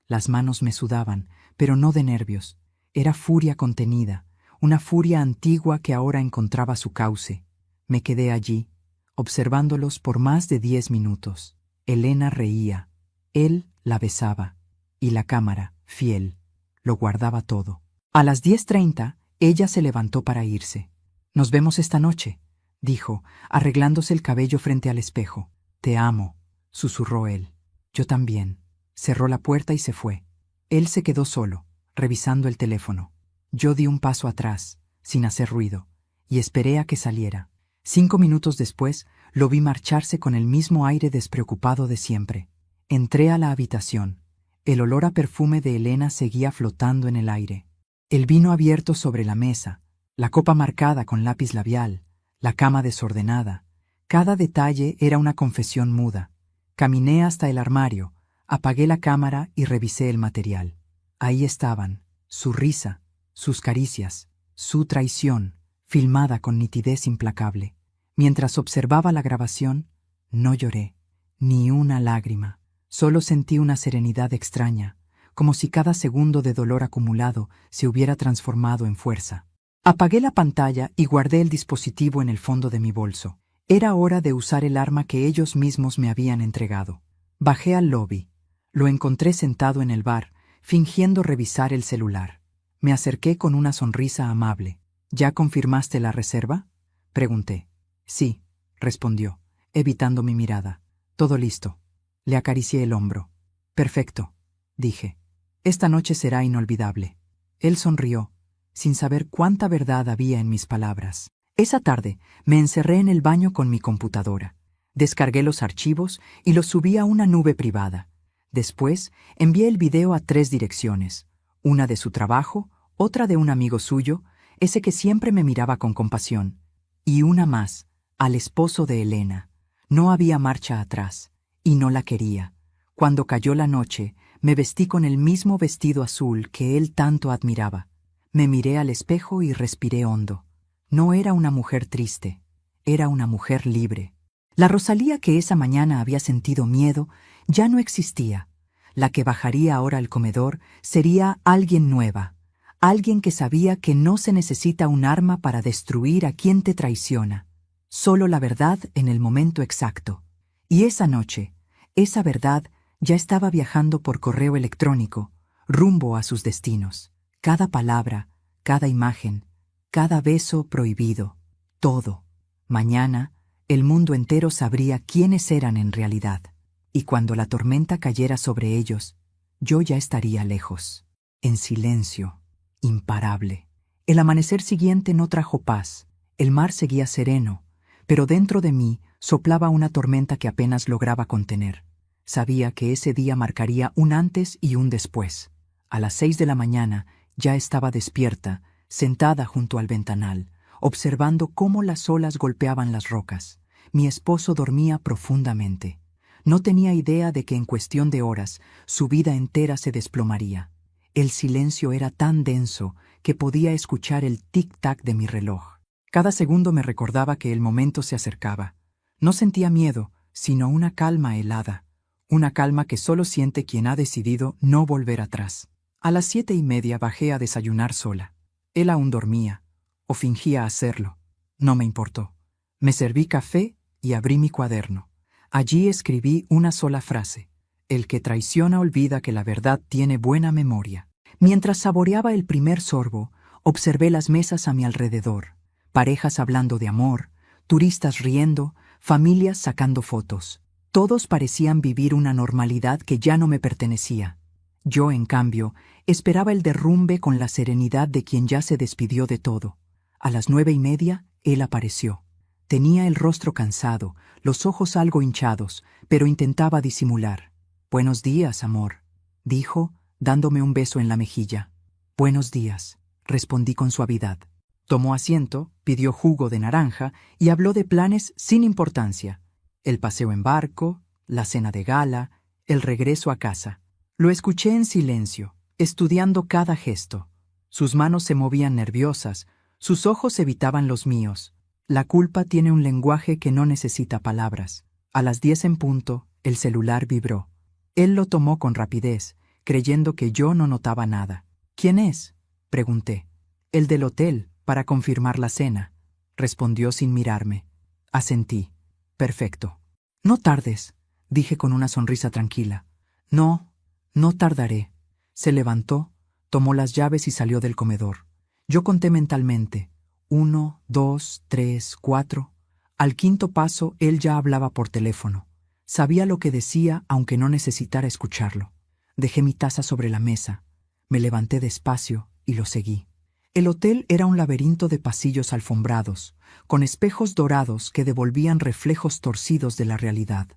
Las manos me sudaban, pero no de nervios. Era furia contenida, una furia antigua que ahora encontraba su cauce. Me quedé allí, observándolos por más de 10 minutos. Elena reía, él la besaba, y la cámara, fiel, lo guardaba todo. A las 10:30, ella se levantó para irse. «Nos vemos esta noche», dijo, arreglándose el cabello frente al espejo. «Te amo», susurró él. «Yo también». Cerró la puerta y se fue. Él se quedó solo, revisando el teléfono. Yo di un paso atrás, sin hacer ruido, y esperé a que saliera. 5 minutos después, lo vi marcharse con el mismo aire despreocupado de siempre. Entré a la habitación. El olor a perfume de Elena seguía flotando en el aire. El vino abierto sobre la mesa, la copa marcada con lápiz labial, la cama desordenada. Cada detalle era una confesión muda. Caminé hasta el armario, apagué la cámara y revisé el material. Ahí estaban, su risa, sus caricias, su traición, filmada con nitidez implacable. Mientras observaba la grabación, no lloré, ni una lágrima. Solo sentí una serenidad extraña, como si cada segundo de dolor acumulado se hubiera transformado en fuerza. Apagué la pantalla y guardé el dispositivo en el fondo de mi bolso. Era hora de usar el arma que ellos mismos me habían entregado. Bajé al lobby. Lo encontré sentado en el bar, fingiendo revisar el celular. Me acerqué con una sonrisa amable. «¿Ya confirmaste la reserva?», pregunté. «Sí», respondió, evitando mi mirada. «Todo listo». Le acaricié el hombro. «Perfecto», dije. «Esta noche será inolvidable». Él sonrió, sin saber cuánta verdad había en mis palabras. Esa tarde me encerré en el baño con mi computadora. Descargué los archivos y los subí a una nube privada. Después envié el video a 3 direcciones, una de su trabajo, otra de un amigo suyo, ese que siempre me miraba con compasión, y una más, al esposo de Elena. No había marcha atrás, y no la quería. Cuando cayó la noche, me vestí con el mismo vestido azul que él tanto admiraba. Me miré al espejo y respiré hondo. No era una mujer triste, era una mujer libre. La Rosalía que esa mañana había sentido miedo ya no existía. La que bajaría ahora al comedor sería alguien nueva, alguien que sabía que no se necesita un arma para destruir a quien te traiciona, solo la verdad en el momento exacto. Y esa noche, esa verdad ya estaba viajando por correo electrónico, rumbo a sus destinos. Cada palabra, cada imagen, cada beso prohibido, todo. Mañana, el mundo entero sabría quiénes eran en realidad. Y cuando la tormenta cayera sobre ellos, yo ya estaría lejos, en silencio, imparable. El amanecer siguiente no trajo paz. El mar seguía sereno, pero dentro de mí soplaba una tormenta que apenas lograba contener. Sabía que ese día marcaría un antes y un después. A las 6 de la mañana ya estaba despierta, sentada junto al ventanal, observando cómo las olas golpeaban las rocas. Mi esposo dormía profundamente. No tenía idea de que en cuestión de horas su vida entera se desplomaría. El silencio era tan denso que podía escuchar el tic-tac de mi reloj. Cada segundo me recordaba que el momento se acercaba. No sentía miedo, sino una calma helada. Una calma que solo siente quien ha decidido no volver atrás. A las 7:30 bajé a desayunar sola. Él aún dormía, o fingía hacerlo. No me importó. Me serví café y abrí mi cuaderno. Allí escribí una sola frase: el que traiciona olvida que la verdad tiene buena memoria. Mientras saboreaba el primer sorbo, observé las mesas a mi alrededor, parejas hablando de amor, turistas riendo, familias sacando fotos. Todos parecían vivir una normalidad que ya no me pertenecía. Yo, en cambio, esperaba el derrumbe con la serenidad de quien ya se despidió de todo. A las 9:30, él apareció. Tenía el rostro cansado, los ojos algo hinchados, pero intentaba disimular. «Buenos días, amor», dijo, dándome un beso en la mejilla. «Buenos días», respondí con suavidad. Tomó asiento, pidió jugo de naranja y habló de planes sin importancia. El paseo en barco, la cena de gala, el regreso a casa. Lo escuché en silencio, estudiando cada gesto. Sus manos se movían nerviosas, sus ojos evitaban los míos. La culpa tiene un lenguaje que no necesita palabras. A las 10 en punto, el celular vibró. Él lo tomó con rapidez, creyendo que yo no notaba nada. «¿Quién es?», pregunté. «El del hotel, para confirmar la cena», respondió sin mirarme. Asentí. «Perfecto». «No tardes», dije con una sonrisa tranquila. No tardaré». Se levantó, tomó las llaves y salió del comedor. Yo conté mentalmente: 1, 2, 3, 4. Al quinto paso, él ya hablaba por teléfono. Sabía lo que decía, aunque no necesitara escucharlo. Dejé mi taza sobre la mesa. Me levanté despacio y lo seguí. El hotel era un laberinto de pasillos alfombrados, con espejos dorados que devolvían reflejos torcidos de la realidad.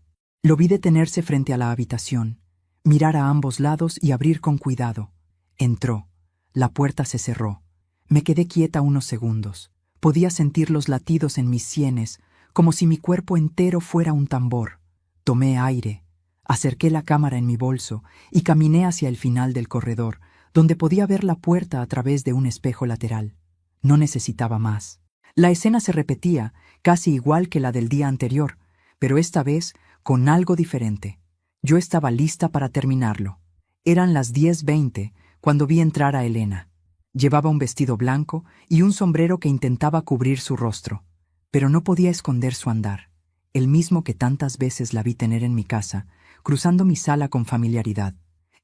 Lo vi detenerse frente a la habitación, mirar a ambos lados y abrir con cuidado. Entró. La puerta se cerró. Me quedé quieta unos segundos. Podía sentir los latidos en mis sienes, como si mi cuerpo entero fuera un tambor. Tomé aire, acerqué la cámara en mi bolso y caminé hacia el final del corredor, donde podía ver la puerta a través de un espejo lateral. No necesitaba más. La escena se repetía, casi igual que la del día anterior, pero esta vez con algo diferente. Yo estaba lista para terminarlo. Eran las 10:20 cuando vi entrar a Elena. Llevaba un vestido blanco y un sombrero que intentaba cubrir su rostro, pero no podía esconder su andar, el mismo que tantas veces la vi tener en mi casa, cruzando mi sala con familiaridad.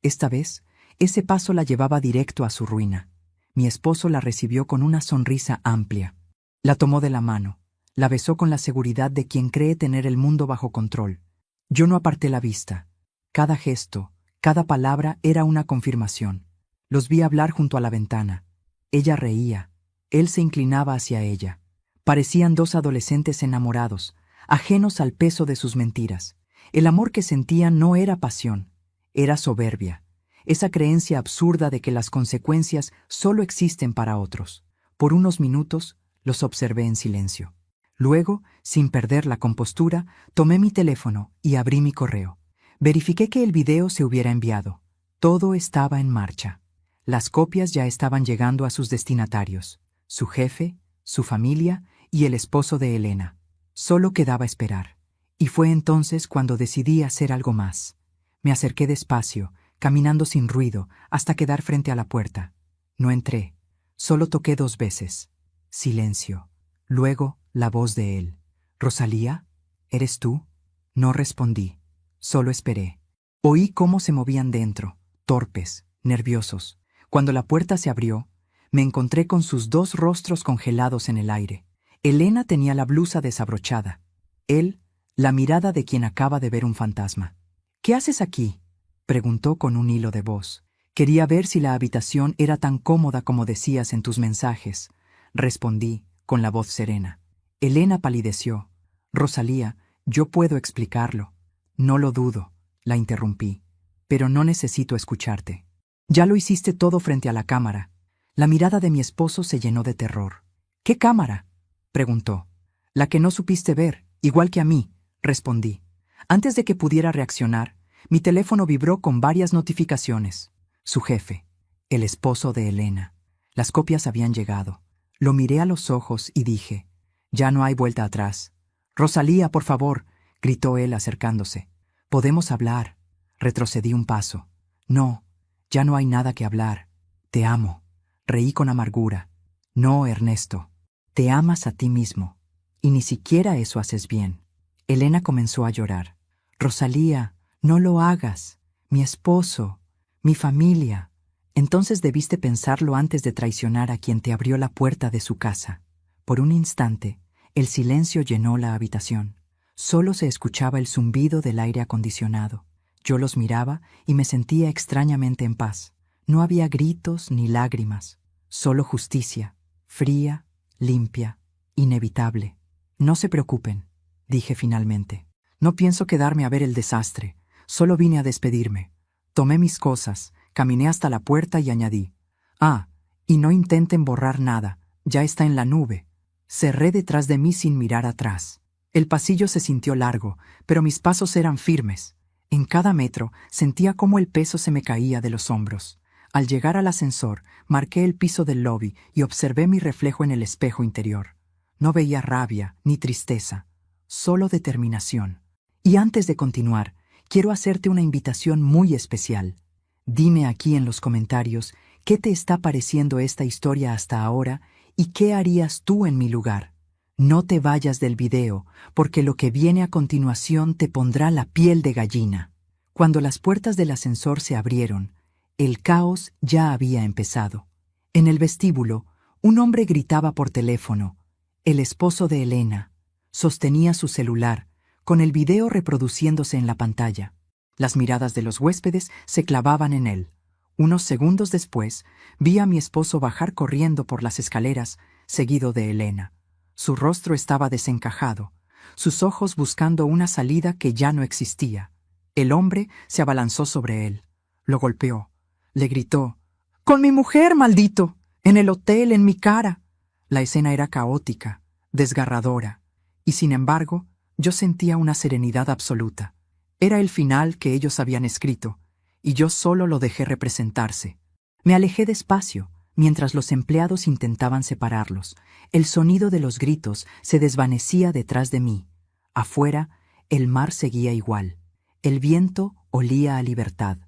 Esta vez, ese paso la llevaba directo a su ruina. Mi esposo la recibió con una sonrisa amplia. La tomó de la mano, la besó con la seguridad de quien cree tener el mundo bajo control. Yo no aparté la vista. Cada gesto, cada palabra era una confirmación. Los vi hablar junto a la ventana. Ella reía. Él se inclinaba hacia ella. Parecían dos adolescentes enamorados, ajenos al peso de sus mentiras. El amor que sentían no era pasión, era soberbia. Esa creencia absurda de que las consecuencias solo existen para otros. Por unos minutos los observé en silencio. Luego, sin perder la compostura, tomé mi teléfono y abrí mi correo. Verifiqué que el video se hubiera enviado. Todo estaba en marcha. Las copias ya estaban llegando a sus destinatarios: su jefe, su familia y el esposo de Elena. Solo quedaba esperar. Y fue entonces cuando decidí hacer algo más. Me acerqué despacio, caminando sin ruido, hasta quedar frente a la puerta. No entré. Solo toqué 2 veces. Silencio. Luego, la voz de él. «¿Rosalía? ¿Eres tú?». No respondí. Solo esperé. Oí cómo se movían dentro, torpes, nerviosos. Cuando la puerta se abrió, me encontré con sus 2 rostros congelados en el aire. Elena tenía la blusa desabrochada. Él, la mirada de quien acaba de ver un fantasma. «¿Qué haces aquí?», preguntó con un hilo de voz. «Quería ver si la habitación era tan cómoda como decías en tus mensajes», respondí, con la voz serena. Elena palideció. «Rosalía, yo puedo explicarlo». «No lo dudo», la interrumpí, «pero no necesito escucharte. Ya lo hiciste todo frente a la cámara». La mirada de mi esposo se llenó de terror. «¿Qué cámara?», preguntó. «La que no supiste ver», Igual que a mí, respondí. Antes de que pudiera reaccionar, mi teléfono vibró con varias notificaciones. Su jefe, el esposo de Elena. Las copias habían llegado. Lo miré a los ojos y dije, ya no hay vuelta atrás. Rosalía, por favor, gritó él acercándose. Podemos hablar. Retrocedí un paso. No, ya no hay nada que hablar. Te amo. Reí con amargura. No, Ernesto. Te amas a ti mismo. Y ni siquiera eso haces bien. Elena comenzó a llorar. Rosalía, no lo hagas. Mi esposo, mi familia. Entonces debiste pensarlo antes de traicionar a quien te abrió la puerta de su casa. Por un instante, el silencio llenó la habitación. Solo se escuchaba el zumbido del aire acondicionado. Yo los miraba y me sentía extrañamente en paz. No había gritos ni lágrimas, solo justicia, fría, limpia, inevitable. No se preocupen, dije finalmente. No pienso quedarme a ver el desastre, solo vine a despedirme. Tomé mis cosas, caminé hasta la puerta y añadí, y no intenten borrar nada, ya está en la nube. Cerré detrás de mí sin mirar atrás. El pasillo se sintió largo, pero mis pasos eran firmes. En cada metro sentía cómo el peso se me caía de los hombros. Al llegar al ascensor, marqué el piso del lobby y observé mi reflejo en el espejo interior. No veía rabia ni tristeza, solo determinación. Y antes de continuar, quiero hacerte una invitación muy especial. Dime aquí en los comentarios qué te está pareciendo esta historia hasta ahora y qué harías tú en mi lugar. No te vayas del video, porque lo que viene a continuación te pondrá la piel de gallina. Cuando las puertas del ascensor se abrieron, el caos ya había empezado. En el vestíbulo, un hombre gritaba por teléfono. El esposo de Elena sostenía su celular, con el video reproduciéndose en la pantalla. Las miradas de los huéspedes se clavaban en él. Unos segundos después, vi a mi esposo bajar corriendo por las escaleras, seguido de Elena. Su rostro estaba desencajado, sus ojos buscando una salida que ya no existía. El hombre se abalanzó sobre él. Lo golpeó. Le gritó, «¡Con mi mujer, maldito! ¡En el hotel, en mi cara!». La escena era caótica, desgarradora, y sin embargo, yo sentía una serenidad absoluta. Era el final que ellos habían escrito, y yo solo lo dejé representarse. Me alejé despacio, mientras los empleados intentaban separarlos. El sonido de los gritos se desvanecía detrás de mí. Afuera, el mar seguía igual. El viento olía a libertad.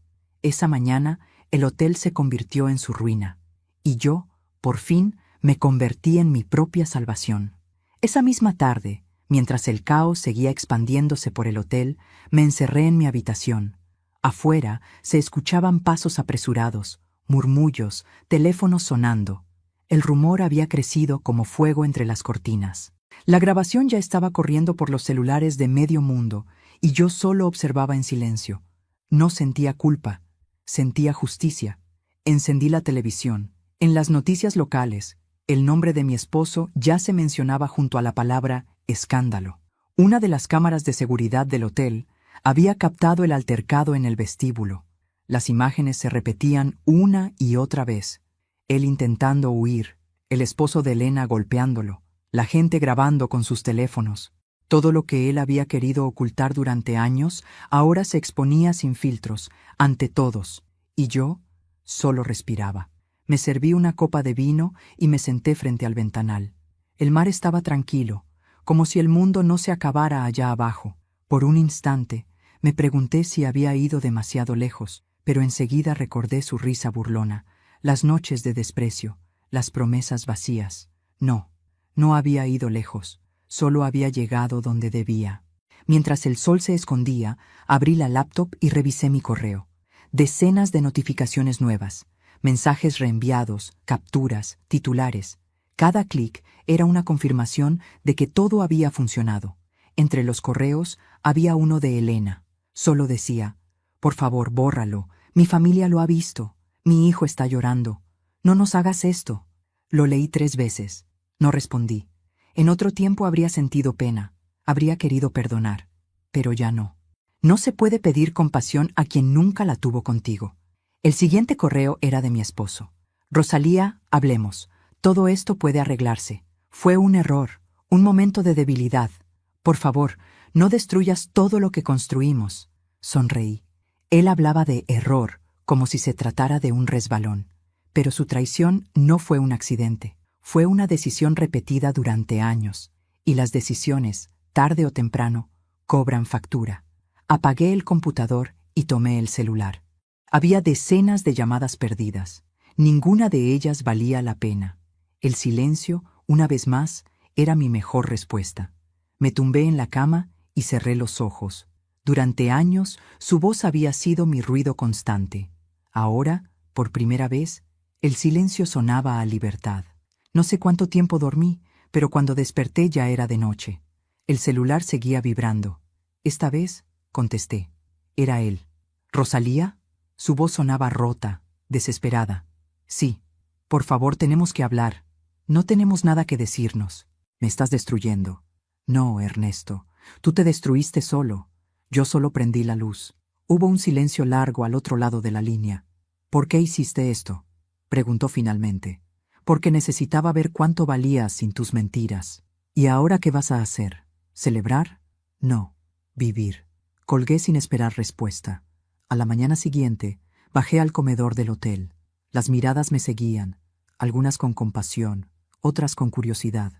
Esa mañana, el hotel se convirtió en su ruina, y yo, por fin, me convertí en mi propia salvación. Esa misma tarde, mientras el caos seguía expandiéndose por el hotel, me encerré en mi habitación. Afuera se escuchaban pasos apresurados, murmullos, teléfonos sonando. El rumor había crecido como fuego entre las cortinas. La grabación ya estaba corriendo por los celulares de medio mundo, y yo solo observaba en silencio. No sentía culpa, sentía justicia. Encendí la televisión. En las noticias locales, el nombre de mi esposo ya se mencionaba junto a la palabra escándalo. Una de las cámaras de seguridad del hotel había captado el altercado en el vestíbulo. Las imágenes se repetían una y otra vez. Él intentando huir, el esposo de Elena golpeándolo, la gente grabando con sus teléfonos. Todo lo que él había querido ocultar durante años ahora se exponía sin filtros, ante todos, y yo solo respiraba. Me serví una copa de vino y me senté frente al ventanal. El mar estaba tranquilo, como si el mundo no se acabara allá abajo. Por un instante, me pregunté si había ido demasiado lejos, pero enseguida recordé su risa burlona, las noches de desprecio, las promesas vacías. No había ido lejos, solo había llegado donde debía. Mientras el sol se escondía, abrí la laptop y revisé mi correo. Decenas de notificaciones nuevas, mensajes reenviados, capturas, titulares. Cada clic era una confirmación de que todo había funcionado. Entre los correos había uno de Elena. Solo decía, «Por favor, bórralo. Mi familia lo ha visto. Mi hijo está llorando. No nos hagas esto». Lo leí 3 veces. No respondí. En otro tiempo habría sentido pena. Habría querido perdonar. Pero ya no. No se puede pedir compasión a quien nunca la tuvo contigo. El siguiente correo era de mi esposo. «Rosalía, hablemos. Todo esto puede arreglarse. Fue un error, un momento de debilidad. Por favor, no destruyas todo lo que construimos. Sonreí. Él hablaba de error, como si se tratara de un resbalón. Pero su traición no fue un accidente. Fue una decisión repetida durante años. Y las decisiones, tarde o temprano, cobran factura. Apagué el computador y tomé el celular. Había decenas de llamadas perdidas. Ninguna de ellas valía la pena. El silencio, una vez más, era mi mejor respuesta. Me tumbé en la cama y cerré los ojos. Durante años, su voz había sido mi ruido constante. Ahora, por primera vez, el silencio sonaba a libertad. No sé cuánto tiempo dormí, pero cuando desperté ya era de noche. El celular seguía vibrando. Esta vez, contesté. Era él. ¿Rosalía? Su voz sonaba rota, desesperada. Sí. Por favor, tenemos que hablar. No tenemos nada que decirnos. Me estás destruyendo. No, Ernesto. Tú te destruiste solo. Yo solo prendí la luz. Hubo un silencio largo al otro lado de la línea. ¿Por qué hiciste esto?, preguntó finalmente. Porque necesitaba ver cuánto valías sin tus mentiras. ¿Y ahora qué vas a hacer? ¿Celebrar? No. Vivir. Colgué sin esperar respuesta. A la mañana siguiente, bajé al comedor del hotel. Las miradas me seguían, algunas con compasión, otras con curiosidad.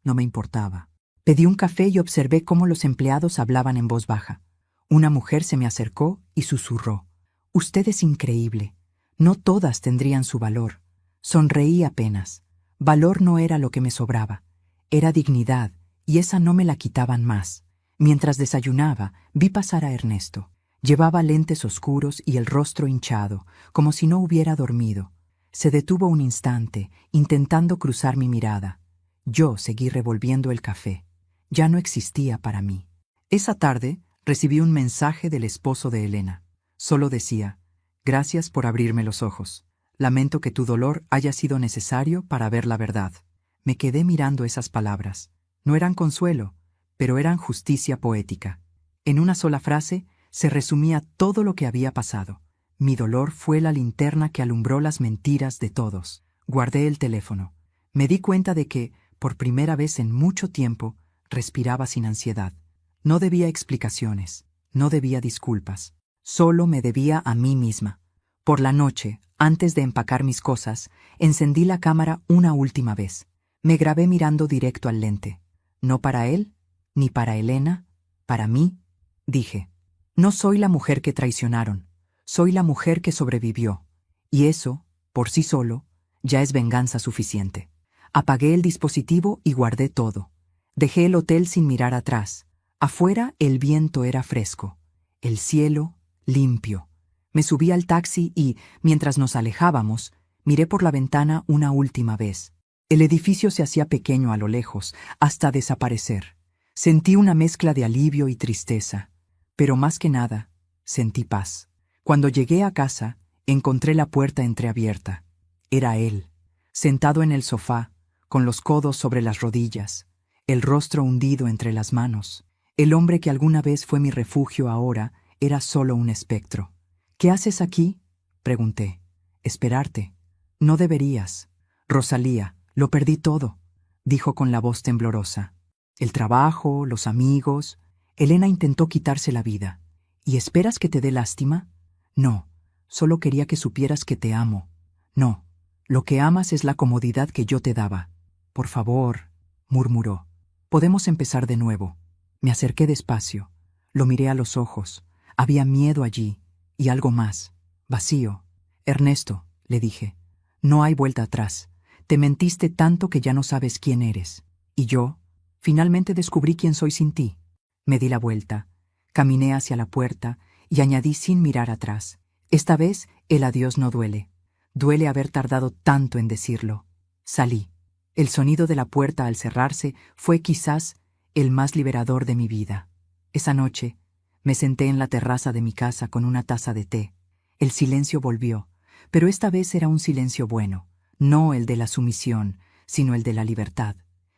No me importaba. Pedí un café y observé cómo los empleados hablaban en voz baja. Una mujer se me acercó y susurró. «Usted es increíble. No todas tendrían su valor». Sonreí apenas. Valor no era lo que me sobraba. Era dignidad, y esa no me la quitaban más. Mientras desayunaba, vi pasar a Ernesto. Llevaba lentes oscuros y el rostro hinchado, como si no hubiera dormido. Se detuvo un instante, intentando cruzar mi mirada. Yo seguí revolviendo el café. Ya no existía para mí. Esa tarde recibí un mensaje del esposo de Elena. Solo decía: «Gracias por abrirme los ojos. Lamento que tu dolor haya sido necesario para ver la verdad». Me quedé mirando esas palabras. No eran consuelo, pero eran justicia poética. En una sola frase se resumía todo lo que había pasado. Mi dolor fue la linterna que alumbró las mentiras de todos. Guardé el teléfono. Me di cuenta de que, por primera vez en mucho tiempo, respiraba sin ansiedad. No debía explicaciones, no debía disculpas. Solo me debía a mí misma. Por la noche, antes de empacar mis cosas, encendí la cámara una última vez. Me grabé mirando directo al lente. No para él, ni para Elena, para mí, dije. No soy la mujer que traicionaron, soy la mujer que sobrevivió. Y eso, por sí solo, ya es venganza suficiente. Apagué el dispositivo y guardé todo. Dejé el hotel sin mirar atrás. Afuera el viento era fresco, el cielo limpio. Me subí al taxi y, mientras nos alejábamos, miré por la ventana una última vez. El edificio se hacía pequeño a lo lejos, hasta desaparecer. Sentí una mezcla de alivio y tristeza, pero más que nada, sentí paz. Cuando llegué a casa, encontré la puerta entreabierta. Era él, sentado en el sofá, con los codos sobre las rodillas, el rostro hundido entre las manos. El hombre que alguna vez fue mi refugio ahora era solo un espectro. «¿Qué haces aquí?», pregunté. «Esperarte». «No deberías». «Rosalía, lo perdí todo», dijo con la voz temblorosa. «El trabajo, los amigos». Elena intentó quitarse la vida. «¿Y esperas que te dé lástima?». «No, solo quería que supieras que te amo». «No, lo que amas es la comodidad que yo te daba». «Por favor», murmuró. «Podemos empezar de nuevo». Me acerqué despacio. Lo miré a los ojos. Había miedo allí, y algo más, vacío. «Ernesto», le dije, «no hay vuelta atrás. Te mentiste tanto que ya no sabes quién eres. Y yo, finalmente descubrí quién soy sin ti». Me di la vuelta, caminé hacia la puerta y añadí sin mirar atrás: «Esta vez el adiós no duele. Duele haber tardado tanto en decirlo». Salí. El sonido de la puerta al cerrarse fue quizás el más liberador de mi vida. Esa noche, me senté en la terraza de mi casa con una taza de té. El silencio volvió, pero esta vez era un silencio bueno, no el de la sumisión, sino el de la libertad.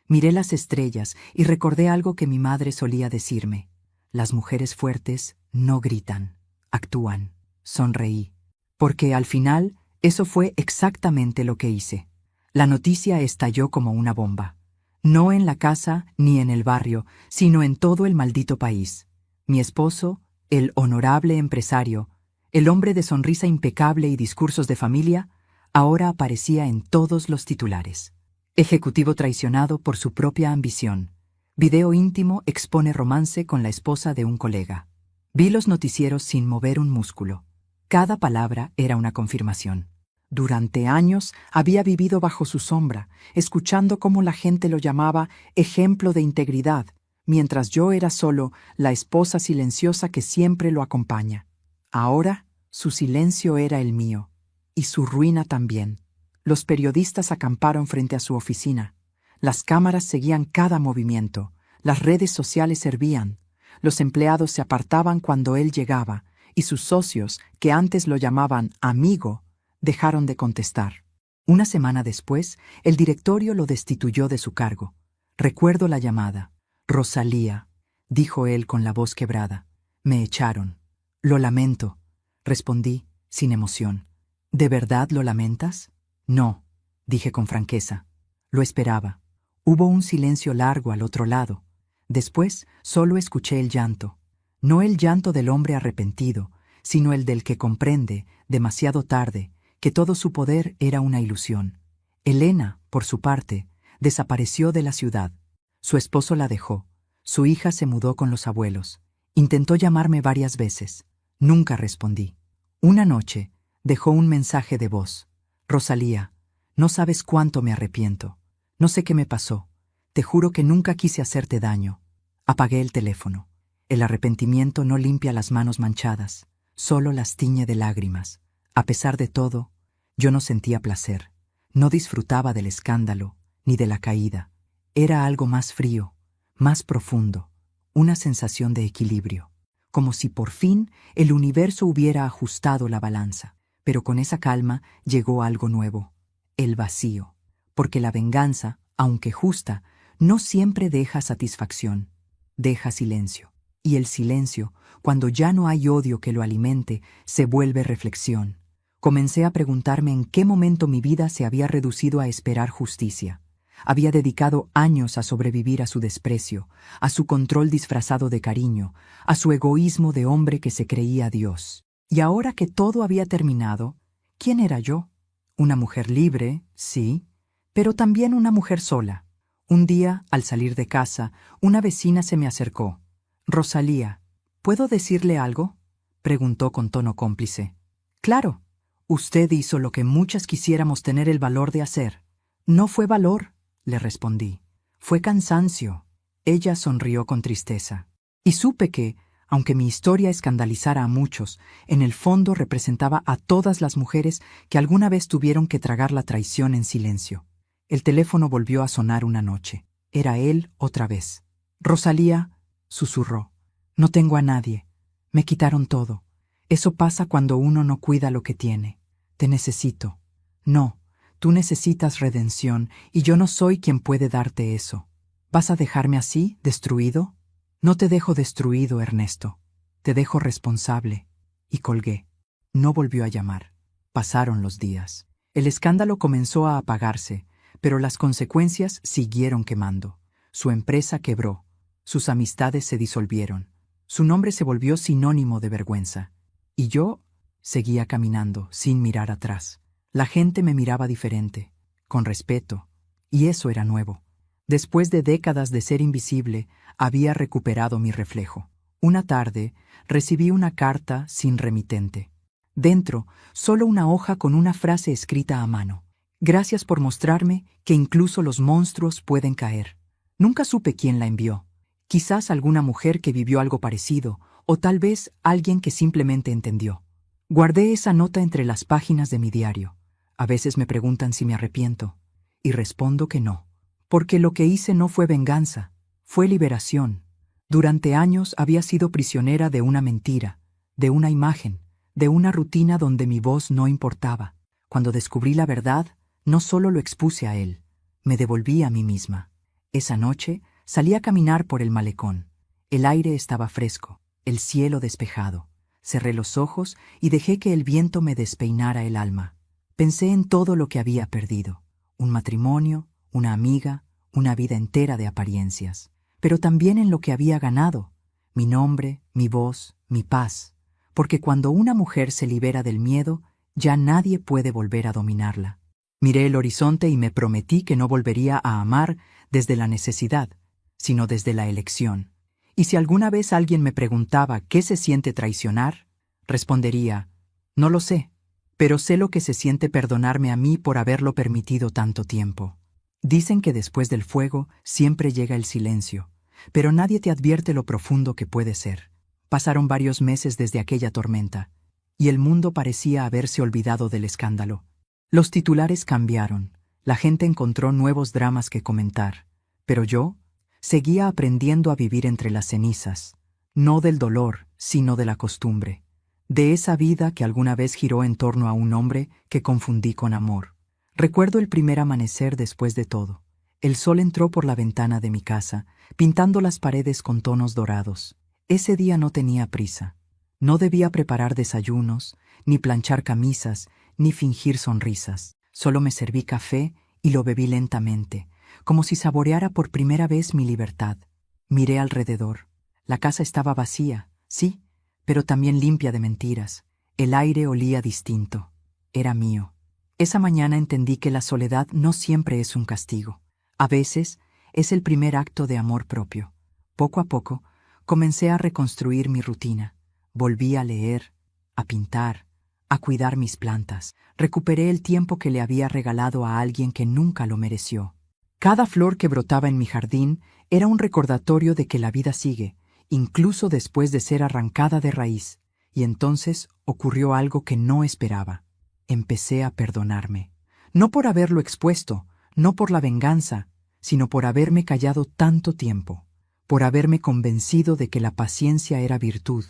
Miré las estrellas y recordé algo que mi madre solía decirme: «Las mujeres fuertes no gritan, actúan». Sonreí, porque al final eso fue exactamente lo que hice. La noticia estalló como una bomba. No en la casa ni en el barrio, sino en todo el maldito país. Mi esposo, el honorable empresario, el hombre de sonrisa impecable y discursos de familia, ahora aparecía en todos los titulares. Ejecutivo traicionado por su propia ambición. Video íntimo expone romance con la esposa de un colega. Vi los noticieros sin mover un músculo. Cada palabra era una confirmación. Durante años había vivido bajo su sombra, escuchando cómo la gente lo llamaba ejemplo de integridad, mientras yo era solo la esposa silenciosa que siempre lo acompaña. Ahora, su silencio era el mío, y su ruina también. Los periodistas acamparon frente a su oficina. Las cámaras seguían cada movimiento. Las redes sociales hervían. Los empleados se apartaban cuando él llegaba, y sus socios, que antes lo llamaban amigo, dejaron de contestar. Una semana después, el directorio lo destituyó de su cargo. Recuerdo la llamada. «Rosalía», dijo él con la voz quebrada. «Me echaron». «Lo lamento», respondí, sin emoción. «¿De verdad lo lamentas?» «No», dije con franqueza. «Lo esperaba». Hubo un silencio largo al otro lado. Después solo escuché el llanto. No el llanto del hombre arrepentido, sino el del que comprende, demasiado tarde, que todo su poder era una ilusión. Elena, por su parte, desapareció de la ciudad. Su esposo la dejó. Su hija se mudó con los abuelos. Intentó llamarme varias veces. Nunca respondí. Una noche, dejó un mensaje de voz. «Rosalía, no sabes cuánto me arrepiento. No sé qué me pasó. Te juro que nunca quise hacerte daño». Apagué el teléfono. El arrepentimiento no limpia las manos manchadas, solo las tiñe de lágrimas. A pesar de todo, yo no sentía placer. No disfrutaba del escándalo, ni de la caída. Era algo más frío, más profundo, una sensación de equilibrio, como si por fin el universo hubiera ajustado la balanza. Pero con esa calma llegó algo nuevo, el vacío, porque la venganza, aunque justa, no siempre deja satisfacción, deja silencio. Y el silencio, cuando ya no hay odio que lo alimente, se vuelve reflexión. Comencé a preguntarme en qué momento mi vida se había reducido a esperar justicia. Había dedicado años a sobrevivir a su desprecio, a su control disfrazado de cariño, a su egoísmo de hombre que se creía Dios. Y ahora que todo había terminado, ¿quién era yo? Una mujer libre, sí, pero también una mujer sola. Un día, al salir de casa, una vecina se me acercó. «Rosalía, ¿puedo decirle algo?», preguntó con tono cómplice. «Claro, usted hizo lo que muchas quisiéramos tener el valor de hacer». «No fue valor», le respondí. «Fue cansancio». Ella sonrió con tristeza. Y supe que, aunque mi historia escandalizara a muchos, en el fondo representaba a todas las mujeres que alguna vez tuvieron que tragar la traición en silencio. El teléfono volvió a sonar una noche. Era él otra vez. «Rosalía», susurró, «no tengo a nadie. Me quitaron todo. Eso pasa cuando uno no cuida lo que tiene. Te necesito». «No, tú necesitas redención y yo no soy quien puede darte eso. ¿Vas a dejarme así, destruido?» «No te dejo destruido, Ernesto. Te dejo responsable». Y colgué. No volvió a llamar. Pasaron los días. El escándalo comenzó a apagarse, pero las consecuencias siguieron quemando. Su empresa quebró. Sus amistades se disolvieron. Su nombre se volvió sinónimo de vergüenza. Y yo seguía caminando, sin mirar atrás. La gente me miraba diferente, con respeto, y eso era nuevo. Después de décadas de ser invisible, había recuperado mi reflejo. Una tarde, recibí una carta sin remitente. Dentro, solo una hoja con una frase escrita a mano. «Gracias por mostrarme que incluso los monstruos pueden caer». Nunca supe quién la envió. Quizás alguna mujer que vivió algo parecido, o tal vez alguien que simplemente entendió. Guardé esa nota entre las páginas de mi diario. A veces me preguntan si me arrepiento, y respondo que no. Porque lo que hice no fue venganza, fue liberación. Durante años había sido prisionera de una mentira, de una imagen, de una rutina donde mi voz no importaba. Cuando descubrí la verdad, no solo lo expuse a él, me devolví a mí misma. Esa noche salí a caminar por el malecón. El aire estaba fresco, el cielo despejado. Cerré los ojos y dejé que el viento me despeinara el alma. Pensé en todo lo que había perdido. Un matrimonio, una amiga, una vida entera de apariencias, pero también en lo que había ganado, mi nombre, mi voz, mi paz, porque cuando una mujer se libera del miedo, ya nadie puede volver a dominarla. Miré el horizonte y me prometí que no volvería a amar desde la necesidad, sino desde la elección. Y si alguna vez alguien me preguntaba qué se siente traicionar, respondería, no lo sé, pero sé lo que se siente perdonarme a mí por haberlo permitido tanto tiempo. Dicen que después del fuego siempre llega el silencio, pero nadie te advierte lo profundo que puede ser. Pasaron varios meses desde aquella tormenta, y el mundo parecía haberse olvidado del escándalo. Los titulares cambiaron, la gente encontró nuevos dramas que comentar, pero yo seguía aprendiendo a vivir entre las cenizas, no del dolor, sino de la costumbre, de esa vida que alguna vez giró en torno a un hombre que confundí con amor. Recuerdo el primer amanecer después de todo. El sol entró por la ventana de mi casa, pintando las paredes con tonos dorados. Ese día no tenía prisa. No debía preparar desayunos, ni planchar camisas, ni fingir sonrisas. Solo me serví café y lo bebí lentamente, como si saboreara por primera vez mi libertad. Miré alrededor. La casa estaba vacía, sí, pero también limpia de mentiras. El aire olía distinto. Era mío. Esa mañana entendí que la soledad no siempre es un castigo. A veces es el primer acto de amor propio. Poco a poco, comencé a reconstruir mi rutina. Volví a leer, a pintar, a cuidar mis plantas. Recuperé el tiempo que le había regalado a alguien que nunca lo mereció. Cada flor que brotaba en mi jardín era un recordatorio de que la vida sigue, incluso después de ser arrancada de raíz. Y entonces ocurrió algo que no esperaba. Empecé a perdonarme. No por haberlo expuesto, no por la venganza, sino por haberme callado tanto tiempo, por haberme convencido de que la paciencia era virtud,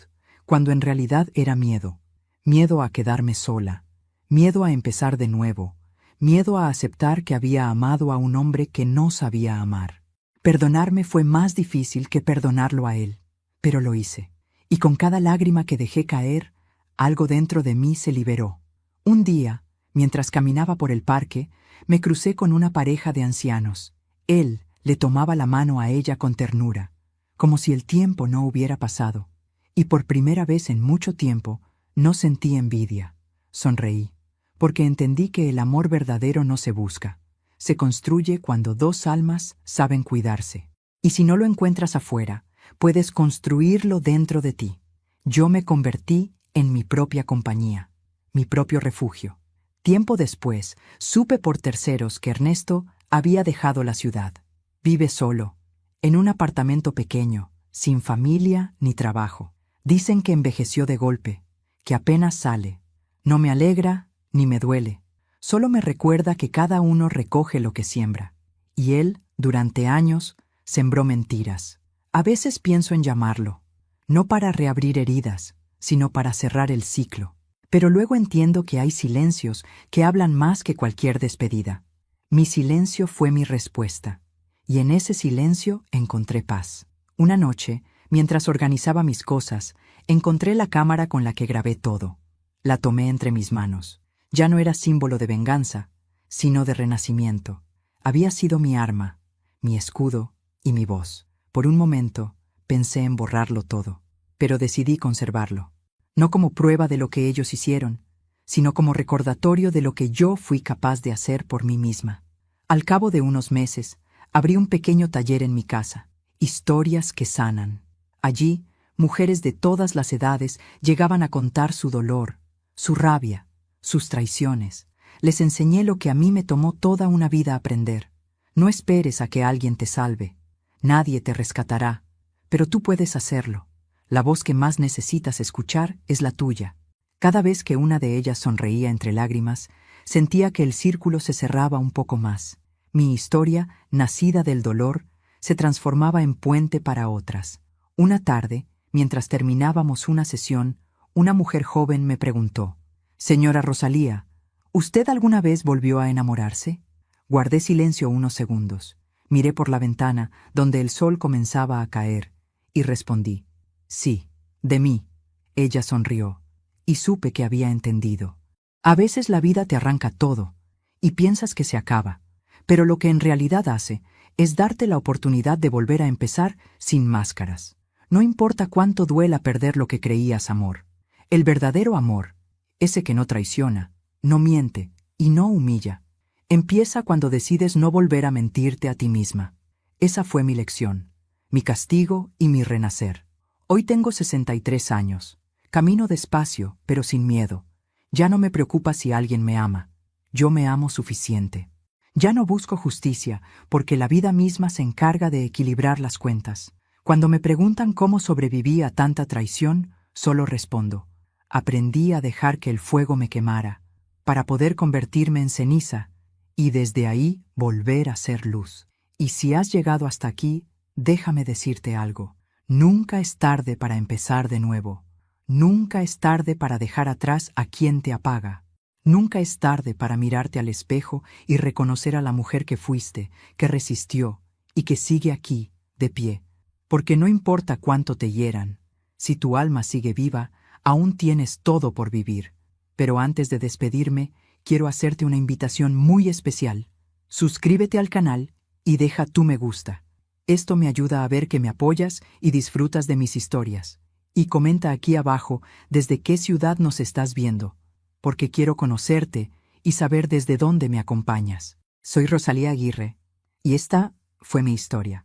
cuando en realidad era miedo. Miedo a quedarme sola, miedo a empezar de nuevo, miedo a aceptar que había amado a un hombre que no sabía amar. Perdonarme fue más difícil que perdonarlo a él, pero lo hice, y con cada lágrima que dejé caer, algo dentro de mí se liberó. Un día, mientras caminaba por el parque, me crucé con una pareja de ancianos. Él le tomaba la mano a ella con ternura, como si el tiempo no hubiera pasado, y por primera vez en mucho tiempo no sentí envidia. Sonreí, porque entendí que el amor verdadero no se busca, se construye cuando dos almas saben cuidarse. Y si no lo encuentras afuera, puedes construirlo dentro de ti. Yo me convertí en mi propia compañía, mi propio refugio. Tiempo después, supe por terceros que Ernesto había dejado la ciudad. Vive solo, en un apartamento pequeño, sin familia ni trabajo. Dicen que envejeció de golpe, que apenas sale. No me alegra ni me duele. Solo me recuerda que cada uno recoge lo que siembra. Y él, durante años, sembró mentiras. A veces pienso en llamarlo, no para reabrir heridas, sino para cerrar el ciclo. Pero luego entiendo que hay silencios que hablan más que cualquier despedida. Mi silencio fue mi respuesta, y en ese silencio encontré paz. Una noche, mientras organizaba mis cosas, encontré la cámara con la que grabé todo. La tomé entre mis manos. Ya no era símbolo de venganza, sino de renacimiento. Había sido mi arma, mi escudo y mi voz. Por un momento, pensé en borrarlo todo, pero decidí conservarlo. No como prueba de lo que ellos hicieron, sino como recordatorio de lo que yo fui capaz de hacer por mí misma. Al cabo de unos meses, abrí un pequeño taller en mi casa, Historias que sanan. Allí, mujeres de todas las edades llegaban a contar su dolor, su rabia, sus traiciones. Les enseñé lo que a mí me tomó toda una vida aprender. No esperes a que alguien te salve. Nadie te rescatará, pero tú puedes hacerlo. La voz que más necesitas escuchar es la tuya. Cada vez que una de ellas sonreía entre lágrimas, sentía que el círculo se cerraba un poco más. Mi historia, nacida del dolor, se transformaba en puente para otras. Una tarde, mientras terminábamos una sesión, una mujer joven me preguntó: «Señora Rosalía, ¿usted alguna vez volvió a enamorarse?» Guardé silencio unos segundos. Miré por la ventana, donde el sol comenzaba a caer, y respondí: «Sí, de mí». Ella sonrió, y supe que había entendido. A veces la vida te arranca todo, y piensas que se acaba, pero lo que en realidad hace es darte la oportunidad de volver a empezar sin máscaras. No importa cuánto duela perder lo que creías amor. El verdadero amor, ese que no traiciona, no miente y no humilla, empieza cuando decides no volver a mentirte a ti misma. Esa fue mi lección, mi castigo y mi renacer. Hoy tengo 63 años. Camino despacio, pero sin miedo. Ya no me preocupa si alguien me ama. Yo me amo suficiente. Ya no busco justicia, porque la vida misma se encarga de equilibrar las cuentas. Cuando me preguntan cómo sobreviví a tanta traición, solo respondo: aprendí a dejar que el fuego me quemara, para poder convertirme en ceniza, y desde ahí volver a ser luz. Y si has llegado hasta aquí, déjame decirte algo. Nunca es tarde para empezar de nuevo. Nunca es tarde para dejar atrás a quien te apaga. Nunca es tarde para mirarte al espejo y reconocer a la mujer que fuiste, que resistió y que sigue aquí, de pie. Porque no importa cuánto te hieran, si tu alma sigue viva, aún tienes todo por vivir. Pero antes de despedirme, quiero hacerte una invitación muy especial. Suscríbete al canal y deja tu me gusta. Esto me ayuda a ver que me apoyas y disfrutas de mis historias. Y comenta aquí abajo desde qué ciudad nos estás viendo, porque quiero conocerte y saber desde dónde me acompañas. Soy Rosalía Aguirre, y esta fue mi historia.